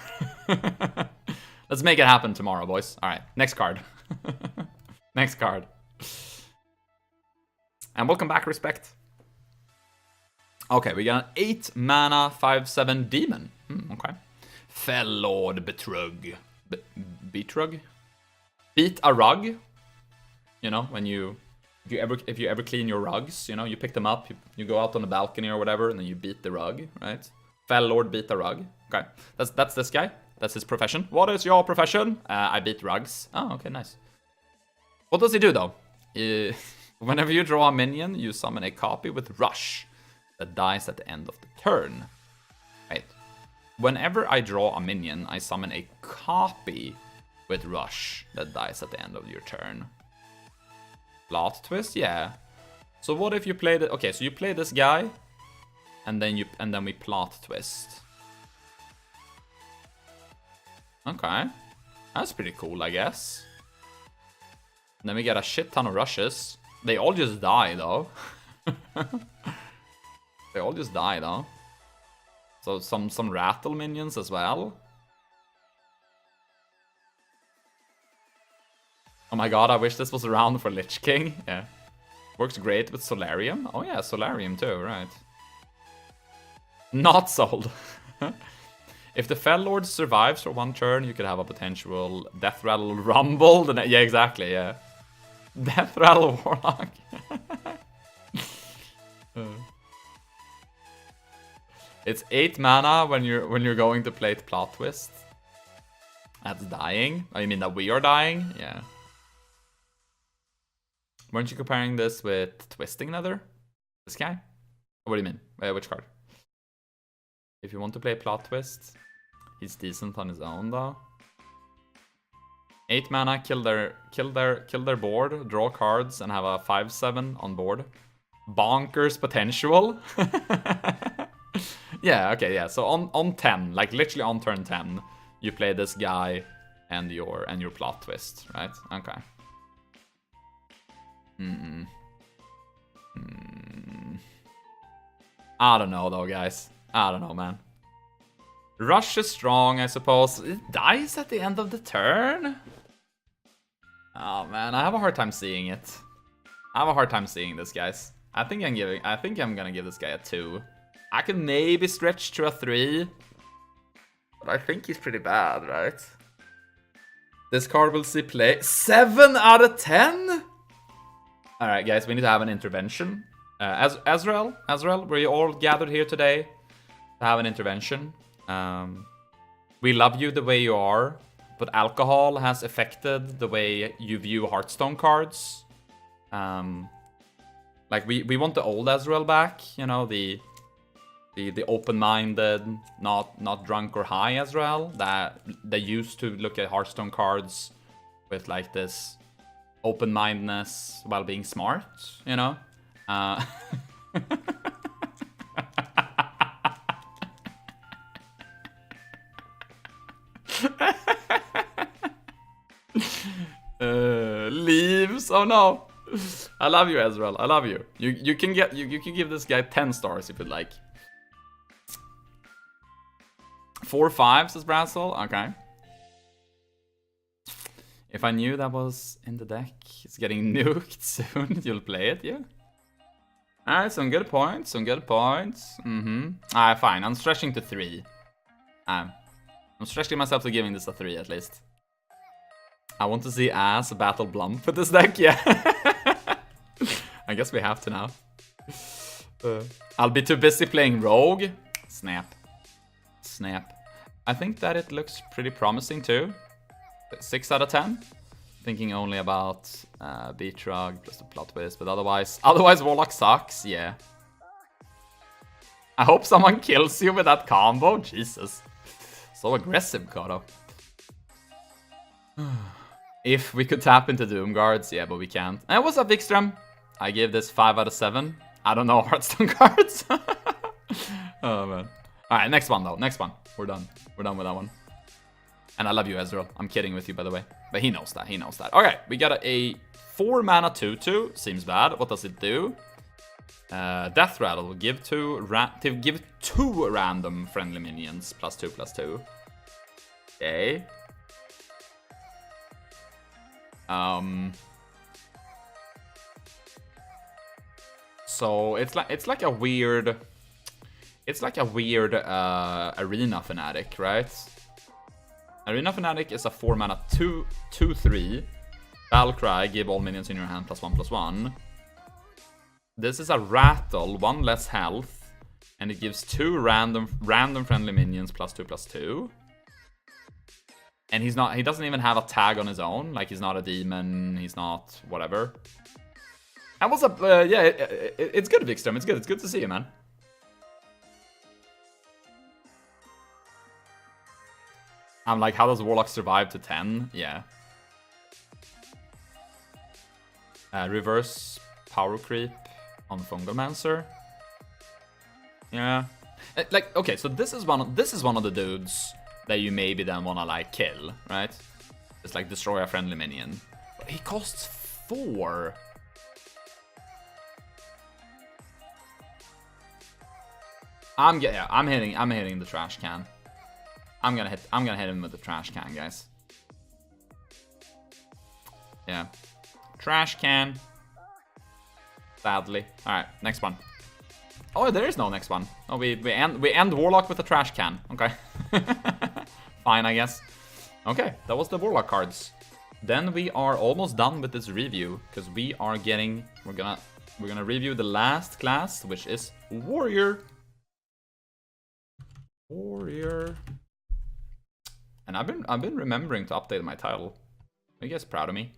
Let's make it happen tomorrow, boys. All right, next card. Next card. And welcome back, Respect. Okay, we got an 8 mana 5/7 demon. Okay. Fellord Betrug. Betrug? Beat a rug. You know, when if you ever clean your rugs, you know, you pick them up, you go out on the balcony or whatever, and then you beat the rug, right? Fellord beat a rug. Okay, that's this guy. That's his profession. What is your profession? I beat rugs. Oh, okay, nice. What does he do though? Whenever you draw a minion, you summon a copy with Rush that dies at the end of the turn. Right. Whenever I draw a minion, I summon a copy with Rush that dies at the end of your turn. Plot twist, yeah. So what if you play the... Okay, so you play this guy, and then we plot twist. Okay. That's pretty cool, I guess. Then we get a shit ton of rushes. They all just die, though. They all just die, though. So some rattle minions as well. Oh my god, I wish this was around for Lich King. Yeah. Works great with Solarium. Oh yeah, Solarium too, right. Not sold. If the Fellord survives for 1 turn, you could have a potential Death Rattle Rumble. Yeah, exactly, yeah. Death Rattle Warlock. It's 8 mana when you're going to play Plot Twist. That's dying. Oh, you mean that we are dying? Yeah. Weren't you comparing this with Twisting Nether? This guy? What do you mean? Which card? If you want to play Plot Twist, he's decent on his own though. 8 mana, kill their board, draw cards, and have a 5/7 on board. Bonkers potential. Yeah, okay, yeah. So on 10, like literally on turn 10, you play this guy and your Plot Twist, right? Okay. I don't know though, guys. I don't know, man. Rush is strong, I suppose. It dies at the end of the turn? Oh man, I have a hard time seeing it. I have a hard time seeing this, guys. I think I'm gonna give this guy a 2. I can maybe stretch to a 3. But I think he's pretty bad, right? This card will see play. 7 out of 10? Alright, guys, we need to have an intervention. Azrael, we're all gathered here today to have an intervention. We love you the way you are, but alcohol has affected the way you view Hearthstone cards. Like we want the old Azrael back, you know, the open-minded, not drunk or high Azrael that they used to look at Hearthstone cards with like this open-mindedness while being smart, you know. Leaves. Oh no. I love you, Ezreal. I love you. You can give this guy 10 stars if you'd like. 4/5 says Brassel. Okay. If I knew that was in the deck, it's getting nuked soon. You'll play it, yeah. Alright, some good points. Some good points. Alright, fine. I'm stretching to 3. I'm stretching myself to giving this a 3 at least. I want to see ass battle Blump with this deck, yeah. I guess we have to now. I'll be too busy playing Rogue. Snap. Snap. I think that it looks pretty promising too. 6 out of 10. Thinking only about Beat Rug, just a Plot Twist, but otherwise Warlock sucks, yeah. I hope someone kills you with that combo. Jesus. So aggressive, Kodo. If we could tap into Doom Guards, yeah, but we can't. And what's up, Vikström? I give this 5 out of 7. I don't know Hearthstone cards. Oh, man. Alright, next one though. Next one. We're done. We're done with that one. And I love you, Ezreal. I'm kidding with you, by the way. But he knows that. He knows that. Okay, we got a 4 mana 2/2. Seems bad. What does it do? Death Rattle will give two random friendly minions +2/+2. Okay. So it's like a weird Arena Fanatic, right? Arena Fanatic is a 4 mana 2/3. Valkyrie, give all minions in your hand +1/+1. This is a Rattle, 1 less health, and it gives 2 random friendly minions +2/+2. And he doesn't even have a tag on his own. Like, he's not a demon, he's not whatever. And what's up? Yeah, it's good, Vikström. It's good. It's good to see you, man. I'm like, how does Warlock survive to 10? Yeah. Reverse power creep on Fungalmancer. Yeah. Like, okay, so this is one of the dudes that you maybe then wanna like kill, right? It's like destroy a friendly minion. But he costs 4. I'm hitting the trash can. I'm gonna hit him with the trash can, guys. Yeah. Trash can. Sadly. Alright, next one. Oh, there is no next one. Oh, we end Warlock with a trash can. Okay. Fine, I guess. Okay, that was the Warlock cards. Then we are almost done with this review, because we're gonna review the last class, which is Warrior. Warrior. And I've been remembering to update my title. Are you guys proud of me?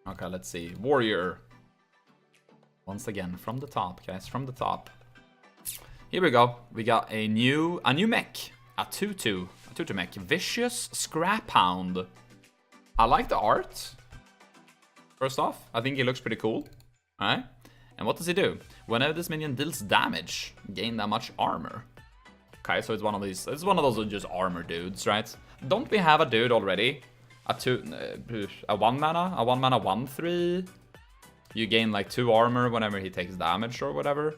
Okay, let's see. Warrior. Once again, from the top, guys, from the top. Here we go. We got a new mech. A 2/2 mech. Vicious Scrap Hound. I like the art. First off, I think he looks pretty cool. Alright. And what does he do? Whenever this minion deals damage, gain that much armor. Okay, so it's one of those just armor dudes, right? Don't we have a dude already? A 1 mana 1/3. You gain like 2 armor whenever he takes damage or whatever.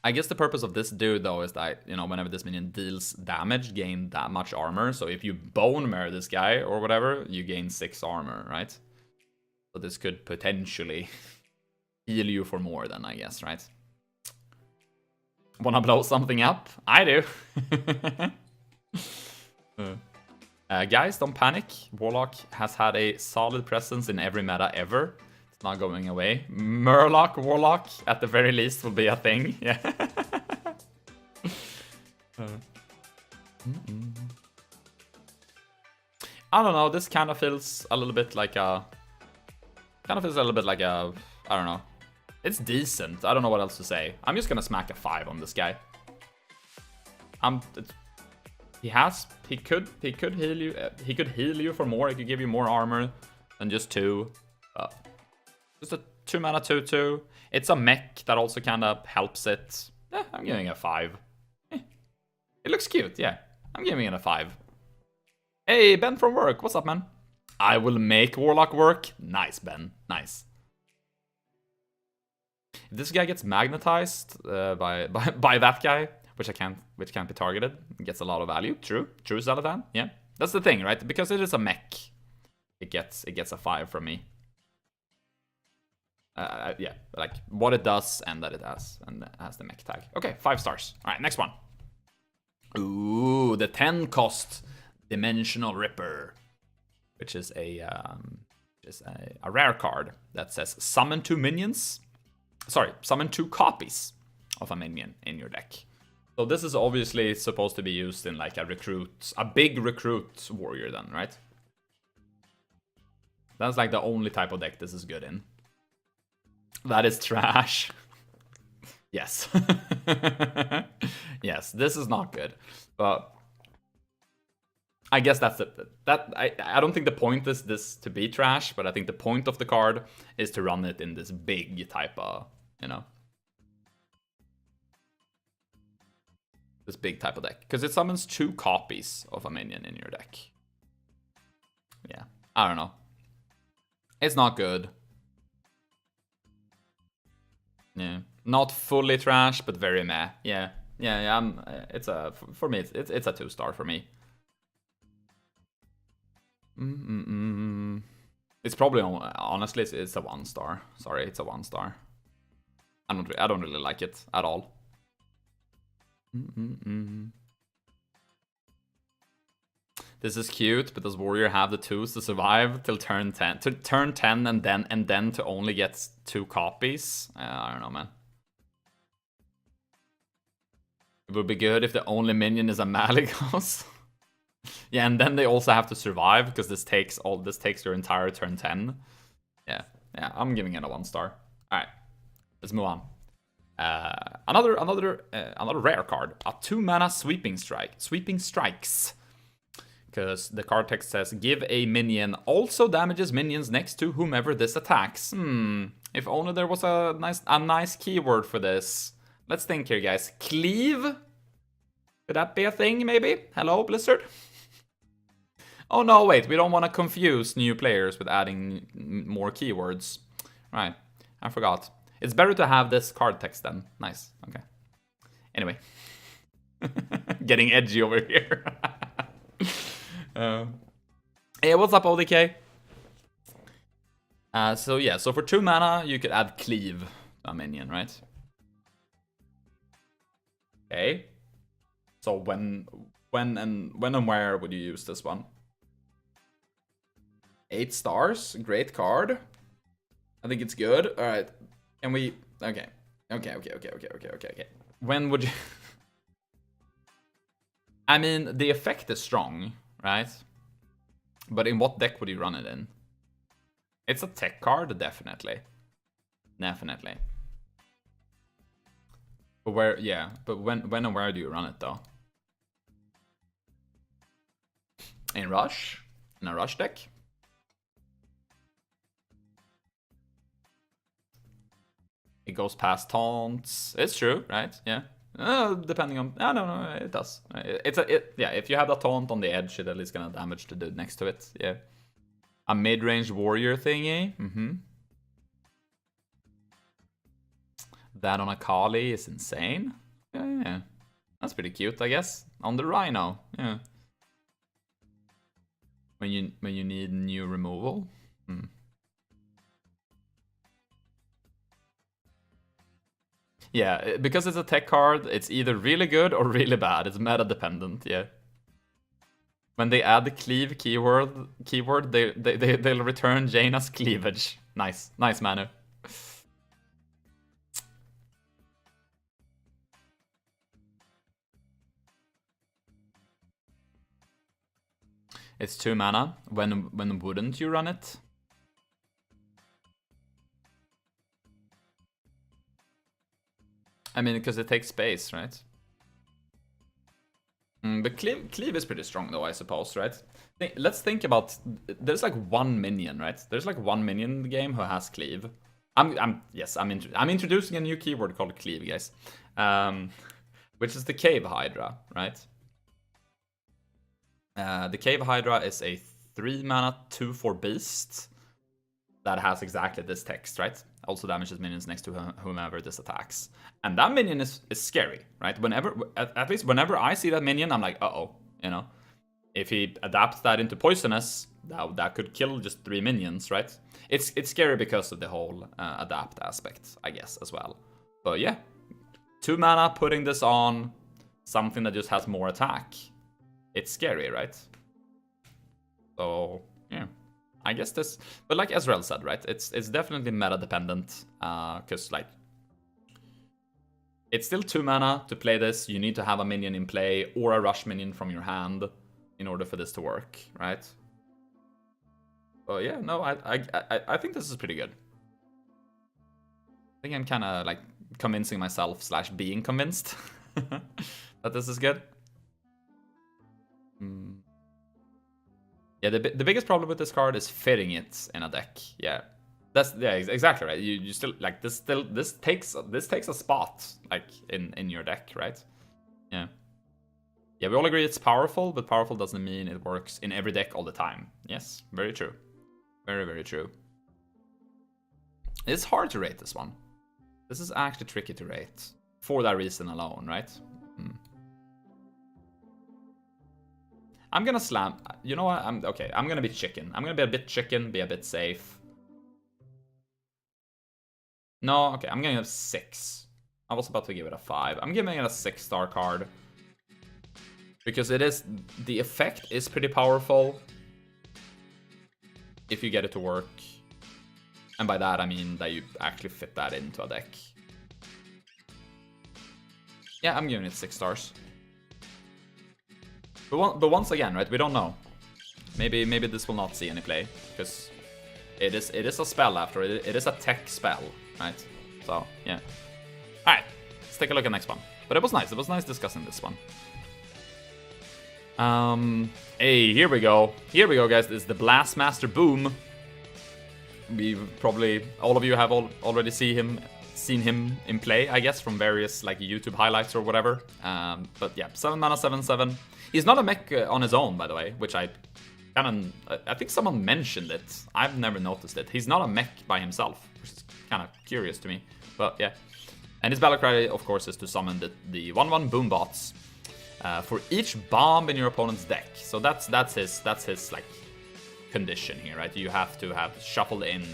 I guess the purpose of this dude though is that, you know, whenever this minion deals damage, gain that much armor. So if you bone marrow this guy or whatever, you gain 6 armor, right? So this could potentially heal you for more than, I guess, right? Wanna blow something up? I do. Guys, don't panic. Warlock has had a solid presence in every meta ever. It's not going away. Murloc Warlock, at the very least, will be a thing. Yeah. I don't know. This kind of feels a little bit like a... I don't know. It's decent. I don't know what else to say. I'm just gonna smack a 5 on this guy. He could heal you. He could heal you for more. He could give you more armor than just 2. Just a 2 mana 2/2. It's a mech that also kind of helps it. I'm giving it a 5. It looks cute. Yeah, I'm giving it a 5. Hey, Ben from work. What's up, man? I will make Warlock work. Nice, Ben. Nice. If this guy gets magnetized by that guy, which can't be targeted, gets a lot of value. True, Zalatan. Yeah, that's the thing, right? Because it is a mech, it gets a 5 from me. Yeah, like what it does and that it has the mech tag. Okay, 5 stars. All right, next one. Ooh, the 10 cost Dimensional Ripper, which is a rare card that says summon 2 minions. Sorry, summon 2 copies of a minion in your deck. So this is obviously supposed to be used in like a big recruit warrior then, right? That's like the only type of deck this is good in. That is trash. Yes. Yes, this is not good. But I guess that's it. I don't think the point is this to be trash, but I think the point of the card is to run it in this big type of, you know, this big type of deck. Because it summons 2 copies of a minion in your deck. Yeah, I don't know. It's not good. Yeah, not fully trash, but very meh. Yeah. It's a, for me, it's a 2-star for me. It's probably, honestly, it's a 1-star. Sorry, it's a 1-star. I don't really like it at all. This is cute, but does Warrior have the 2s to survive till turn 10? To turn 10 and then to only get 2 copies? I don't know, man. It would be good if the only minion is a Malygos. Yeah, and then they also have to survive because this takes your entire turn 10. Yeah, I'm giving it a 1-star. All right, let's move on. Another rare card, a 2-mana Sweeping Strikes. Because the card text says, give a minion also damages minions next to whomever this attacks. If only there was a nice keyword for this. Let's think here, guys. Cleave? Could that be a thing, maybe? Hello, Blizzard? Oh no, wait, we don't want to confuse new players with adding more keywords. Right, I forgot. It's better to have this card text then. Nice, okay. Anyway. Getting edgy over here. Hey, what's up, ODK? So for 2 mana, you could add Cleave to a minion, right? Okay. So when and where would you use this one? 8 stars, great card. I think it's good. All right, and we okay. When would you? I mean, the effect is strong, right? But in what deck would you run it in? It's a tech card, definitely. Definitely. But where? Yeah, but when and where do you run it though? In Rush? In a Rush deck? It goes past taunts. It's true, right? Yeah. Depending on... No, it does. Yeah, if you have that taunt on the edge, it at least gonna damage the dude next to it. Yeah. A mid-range warrior thingy. That on a Kali is insane. Yeah. That's pretty cute, I guess. On the Rhino. Yeah. When you need new removal. Yeah, because it's a tech card, it's either really good or really bad. It's meta dependent, yeah. When they add the cleave keyword, they'll return Jaina's cleavage. Nice Manu. It's 2 mana. When wouldn't you run it? I mean, because it takes space, right? But cleave is pretty strong, though, I suppose, right? Let's think about... There's like 1 minion, right? There's like 1 minion in the game who has cleave. I'm introducing a new keyword called cleave, guys. Which is the Cave Hydra, right? The Cave Hydra is a 3 mana 2/4 beast that has exactly this text, right? Also damages minions next to whomever this attacks. And that minion is scary, right? At least whenever I see that minion, I'm like, uh-oh, you know? If he adapts that into poisonous, that could kill just 3 minions, right? It's scary because of the whole adapt aspect, I guess, as well. But yeah, 2 mana, putting this on something that just has more attack. It's scary, right? So, yeah. I guess this... But like Ezreal said, right? It's definitely meta-dependent. Because, like... It's still 2 mana to play this. You need to have a minion in play or a rush minion from your hand in order for this to work, right? Oh yeah, no, I think this is pretty good. I think I'm kind of like convincing myself / being convinced that this is good. Yeah, the biggest problem with this card is fitting it in a deck. Yeah, exactly right. You still like this takes a spot like in your deck, right? Yeah. Yeah, we all agree it's powerful, but powerful doesn't mean it works in every deck all the time. Yes, very true. Very, very true. It's hard to rate this one. This is actually tricky to rate. For that reason alone, right? I'm gonna slam... You know what? I'm gonna be chicken. I'm gonna be a bit chicken, be a bit safe. No, okay, I'm giving it a 6. I was about to give it a 5. I'm giving it a 6-star card. Because it is... The effect is pretty powerful. If you get it to work. And by that, I mean that you actually fit that into a deck. Yeah, I'm giving it 6 stars. But once again, right, we don't know. Maybe this will not see any play. Because it is a spell after. It is a tech spell, right? So, yeah. Alright, let's take a look at the next one. But it was nice. It was nice discussing this one. Hey, here we go. Here we go, guys. This is the Blastmaster Boom. We've probably... All of you have already seen him in play, I guess, from various like YouTube highlights or whatever. But yeah, 7 mana, 7/7. He's not a mech on his own, by the way, which I think someone mentioned it. I've never noticed it. He's not a mech by himself, which is kind of curious to me. But yeah. And his battle cry, of course, is to summon the 1/1 boom bots for each bomb in your opponent's deck. So that's his like condition here, right? You have to have shuffled in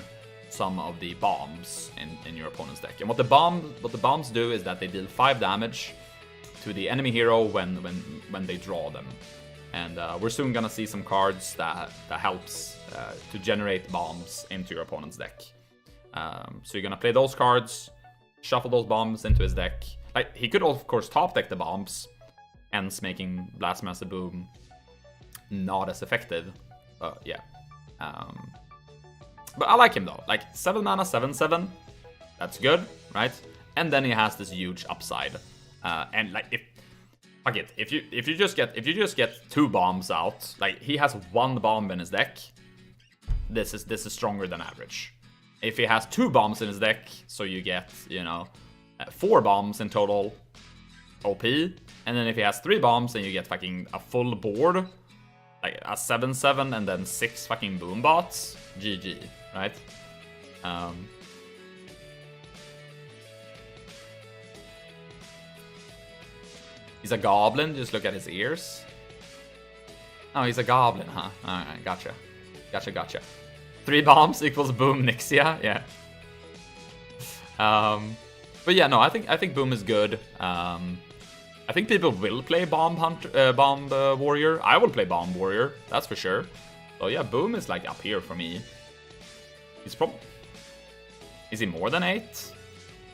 some of the bombs in your opponent's deck. And what the bombs do is that they deal 5 damage to the enemy hero when they draw them. And we're soon gonna see some cards that helps to generate bombs into your opponent's deck. So you're gonna play those cards, shuffle those bombs into his deck. Like, he could of course top deck the bombs, hence making Blastmaster Boom not as effective. Yeah. But I like him though. Like 7 mana, 7/7. That's good, right? And then he has this huge upside. And like if you just get 2 bombs out, like he has 1 bomb in his deck. This is stronger than average. If he has 2 bombs in his deck, so you get, you know, 4 bombs in total, OP. And then if he has 3 bombs, then you get fucking a full board, like a 7/7 and then 6 fucking boom bots. GG, right? He's a goblin, just look at his ears. Oh, he's a goblin, huh? Alright, gotcha. Gotcha. 3 bombs equals boom Nixia, yeah. But yeah, no, I think boom is good. I think people will play bomb warrior. I will play bomb warrior, that's for sure. So yeah, boom is like up here for me. He's probably... Is he more than 8?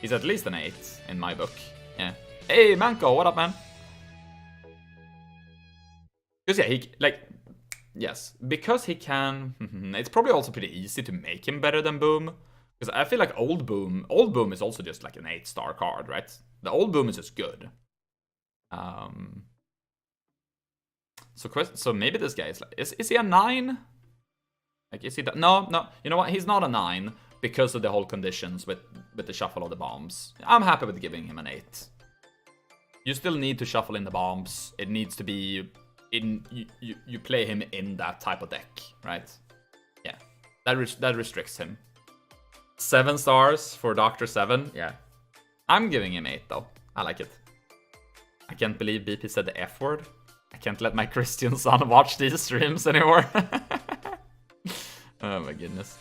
He's at least an 8 in my book. Yeah. Hey, Manko, what up, man? Because yeah, he like... Yes, because he can... It's probably also pretty easy to make him better than boom. Because I feel like old boom is also just like an 8-star card, right? The old boom is just good. So maybe this guy is like... Is he a 9? Like, is he... No. You know what? He's not a 9 because of the whole conditions with the shuffle of the bombs. I'm happy with giving him an 8. You still need to shuffle in the bombs. It needs to be... You play him in that type of deck, right? Yeah. That restricts him. 7 stars for Dr. 7. Yeah. I'm giving him 8, though. I like it. I can't believe BP said the F word. I can't let my Christian son watch these streams anymore. Oh my goodness.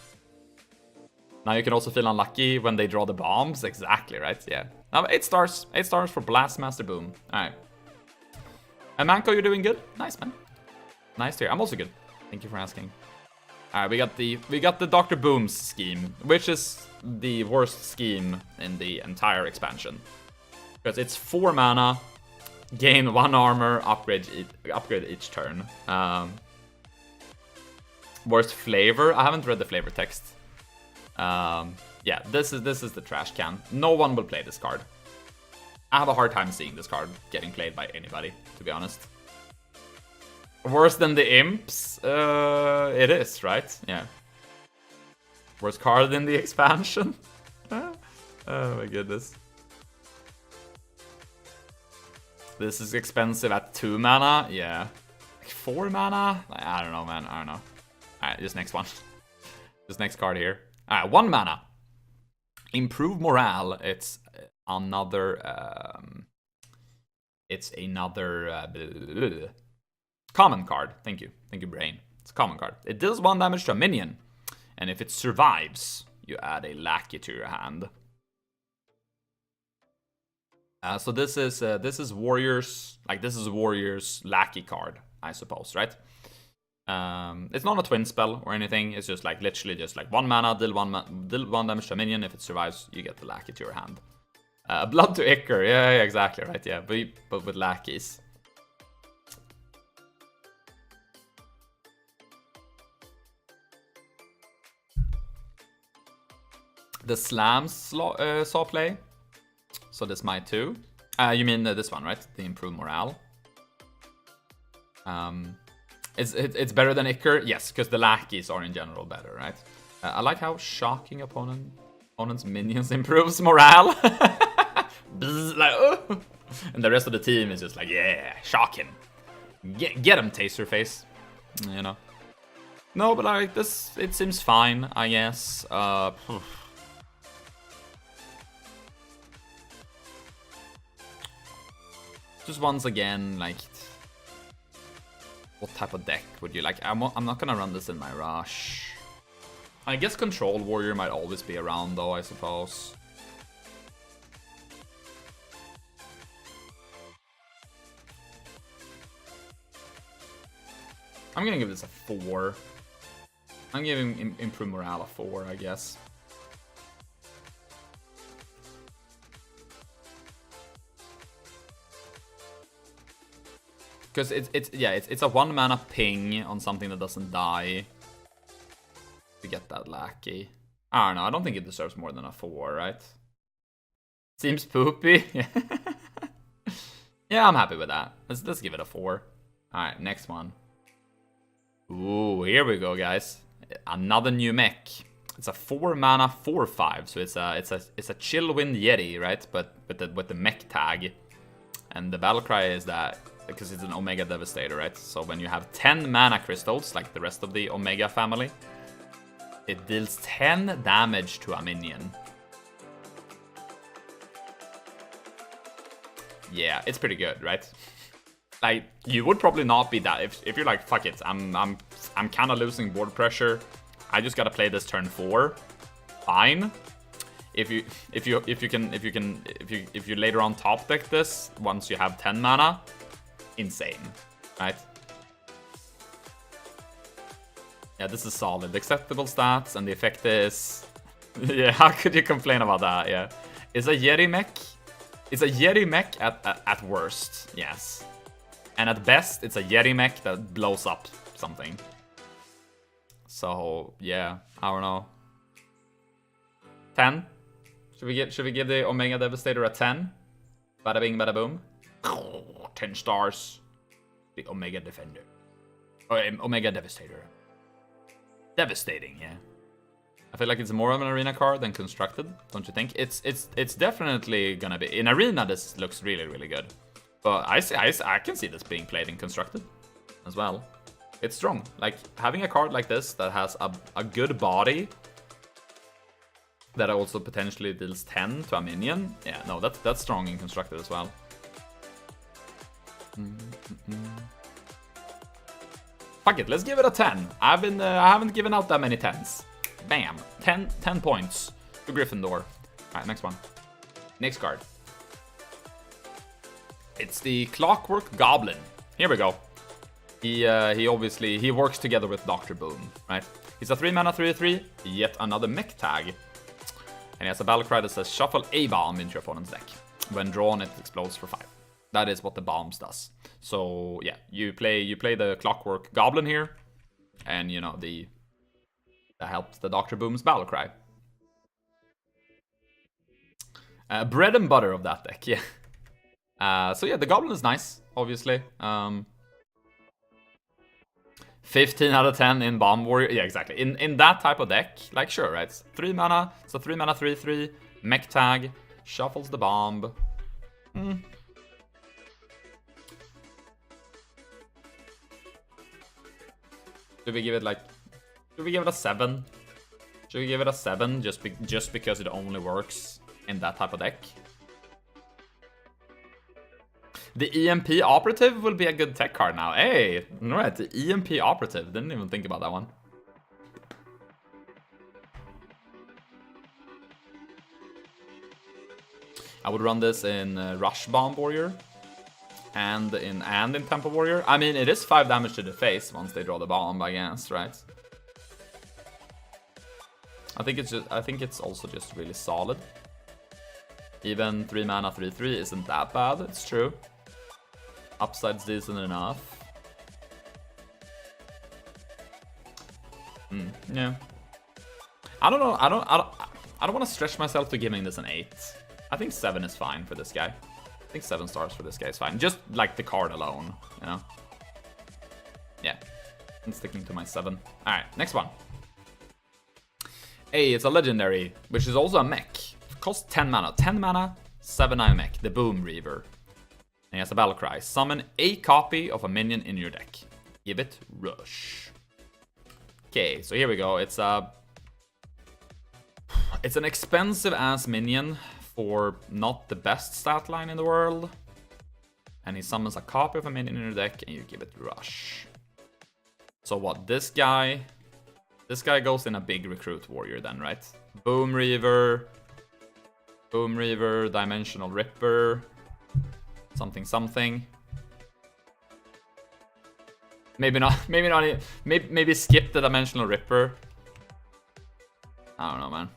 Now you can also feel unlucky when they draw the bombs. Exactly, right? Yeah. Now 8 stars. 8 stars for Blastmaster Boom. Alright. And Manko, you're doing good? Nice, man. Nice to hear. I'm also good. Thank you for asking. Alright, we got the Dr. Boom's scheme, which is the worst scheme in the entire expansion. Because it's 4 mana, gain 1 armor, upgrade each turn. Worst flavor? I haven't read the flavor text. Yeah, this is the trash can. No one will play this card. I have a hard time seeing this card getting played by anybody, to be honest. Worse than the imps? It is, right? Yeah. Worst card in the expansion? Oh my goodness. This is expensive at 2 mana? Yeah. Like 4 mana? I don't know, man. I don't know. Alright, this next one. This next card here. Alright, 1 mana. Improve morale. It's another... common card. Thank you. Thank you, brain. It's a common card. It deals 1 damage to a minion. And if it survives, you add a lackey to your hand. So this is Warriors, like this is Warriors lackey card, I suppose, right? It's not a twin spell or anything. It's just like literally just like 1 mana, deal 1 damage to a minion. If it survives, you get the lackey to your hand. Blood to Ichor, yeah, exactly, right, yeah, but with lackeys. The slams saw play. So this might too. You mean this one, right? The improved morale. It's better than Ichor? Yes, because the lackeys are in general better, right? I like how shocking opponent's minions improves morale. Like, oh. And the rest of the team is just like, yeah, shock him. Get him, Taserface. You know. No, but like this, it seems fine, I guess. Just once again, like, what type of deck would you like? I'm not gonna run this in my rush. I guess Control Warrior might always be around, though, I suppose. I'm gonna give this a 4. I'm giving Improve Morale a 4, I guess. Because it's a 1 mana ping on something that doesn't die to get that lackey. I don't know. I don't think it deserves more than a 4, right? Seems poopy. Yeah, I'm happy with that. Let's give it a 4. All right, next one. Ooh, here we go, guys. Another new mech. It's a 4 mana 4/5, so it's a Chillwind Yeti, right? But with the mech tag, and the battle cry is that. Because it's an Omega Devastator, right? So when you have 10 mana crystals, like the rest of the Omega family, it deals 10 damage to a minion. Yeah, it's pretty good, right? Like, you would probably not be that if you're like, fuck it, I'm kind of losing board pressure. I just gotta play this turn 4. Fine. If you later on top deck this once you have 10 mana. Insane, right? Yeah, this is solid. Acceptable stats, and the effect is... yeah, how could you complain about that? Yeah. It's a Yeti mech. It's a Yeti mech at worst, yes. And at best, it's a Yeti mech that blows up something. So, yeah, I don't know. 10? Should we give the Omega Devastator a 10? Bada bing, bada boom. 10 stars. The Omega Defender. Or Omega Devastator. Devastating, yeah. I feel like it's more of an arena card than constructed, don't you think? It's definitely gonna be... In arena, this looks really, really good. But I can see this being played in constructed as well. It's strong. Like, having a card like this that has a good body that also potentially deals 10 to a minion. Yeah, no, that's strong in constructed as well. Fuck it, let's give it a 10. I haven't given out that many 10s. Bam, 10 points to Gryffindor. Alright, next one. Next card. It's the Clockwork Goblin. Here we go. He obviously works together with Dr. Boom, right? He's a 3 mana 3/3, yet another mech tag. And he has a battle cry that says shuffle a bomb into your opponent's deck. When drawn, it explodes for 5. That is what the bombs does. So yeah, you play the Clockwork Goblin here, and you know that helps the Dr. Boom's battle cry. Bread and butter of that deck, yeah. So yeah, the Goblin is nice, obviously. 15 out of 10 in Bomb Warrior. Yeah, exactly. In that type of deck, like, sure, right? 3 mana, so 3 mana, 3/3, mech tag, shuffles the bomb. Should we give it like... Should we give it a 7? Should we give it a 7 just because it only works in that type of deck? The EMP Operative will be a good tech card now. Hey, alright, the EMP Operative. Didn't even think about that one. I would run this in Rush Bomb Warrior and in Tempo Warrior. I mean, it is 5 damage to the face once they draw the bomb, I guess, right? I think it's also just really solid. Even 3 mana 3/3 isn't that bad, it's true. Upside's decent enough. Yeah. I don't know. I don't want to stretch myself to giving this an 8. I think 7 is fine for this guy. I think 7 stars for this guy is fine. Just like the card alone, you know. Yeah. I'm sticking to my 7. All right, next one. Hey, it's a legendary, which is also a mech. It costs 10 mana. 10 mana, 7/9 mech. The Boom Reaver. And he has a battle cry. Summon a copy of a minion in your deck. Give it Rouge. Okay, so here we go. It's an expensive ass minion for not the best stat line in the world. And he summons a copy of a minion in your deck and you give it Rush. So what, this guy goes in a big recruit warrior then, right? Boom Reaver, Dimensional Ripper, something. Maybe not, maybe skip the Dimensional Ripper. I don't know, man.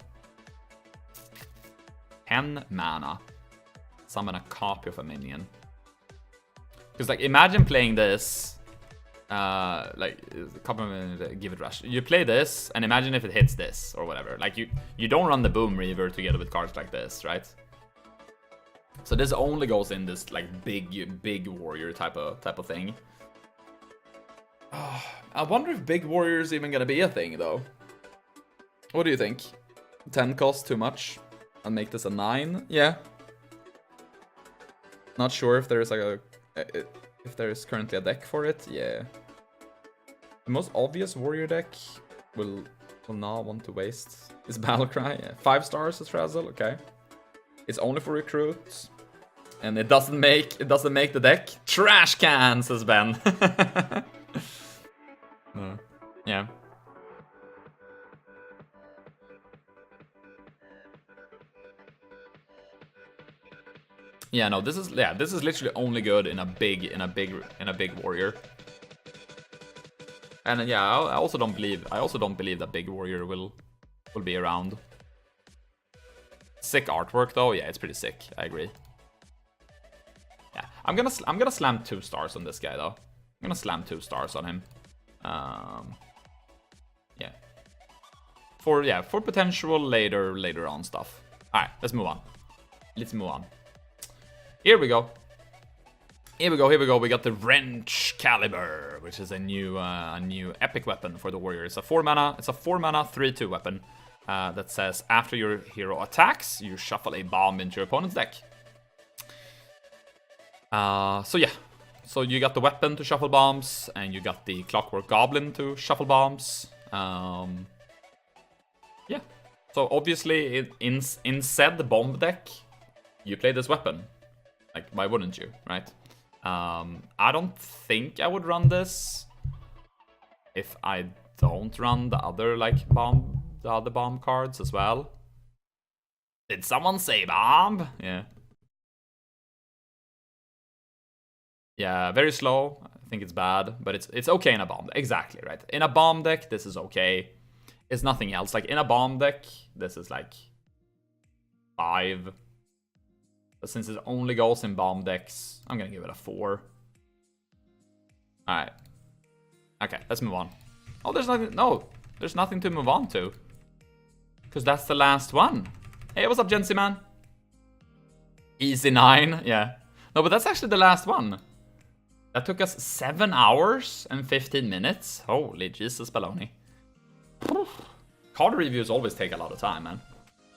10 mana. Summon a copy of a minion. Because, like, imagine playing this. Like, give it Rush. You play this, and imagine if it hits this, or whatever. Like, you don't run the Boom Reaver together with cards like this, right? So this only goes in this, like, big warrior type of thing. I wonder if big warrior is even gonna be a thing, though. What do you think? 10 costs too much? I'll make this a 9. Yeah. Not sure if there's like if there's currently a deck for it. Yeah. The most obvious warrior deck will not want to waste is Battlecry. Yeah. 5 stars as Frazzle. Okay. It's only for recruits, and it doesn't make the deck. Trash can, says Ben. Yeah. Yeah, no, this is literally only good in a big warrior. And yeah, I also don't believe that big warrior will be around. Sick artwork though. Yeah, it's pretty sick. I agree. Yeah, I'm gonna slam 2 stars on this guy though. I'm gonna slam 2 stars on him. Yeah. For potential later on stuff. All right, let's move on. Here we go. We got the Wrench Caliber, which is a new epic weapon for the warrior. It's a 4 mana 3/2 weapon that says after your hero attacks, you shuffle a bomb into your opponent's deck. So yeah. So you got the weapon to shuffle bombs, and you got the Clockwork Goblin to shuffle bombs. Yeah. So obviously in said bomb deck, you play this weapon. Like, why wouldn't you, right? I don't think I would run this if I don't run the other bomb cards as well. Did someone say bomb? Yeah. Yeah, very slow. I think it's bad, but it's okay in a bomb deck. Exactly, right? In a bomb deck, this is okay. It's nothing else. Like, in a bomb deck, this is like 5. But since it only goes in bomb decks, I'm gonna give it a 4. Alright. Okay, let's move on. Oh, there's nothing. No, there's nothing to move on to. Because that's the last one. Hey, what's up, Jency man? Easy 9. Yeah. No, but that's actually the last one. That took us 7 hours and 15 minutes. Holy Jesus baloney. Card reviews always take a lot of time, man.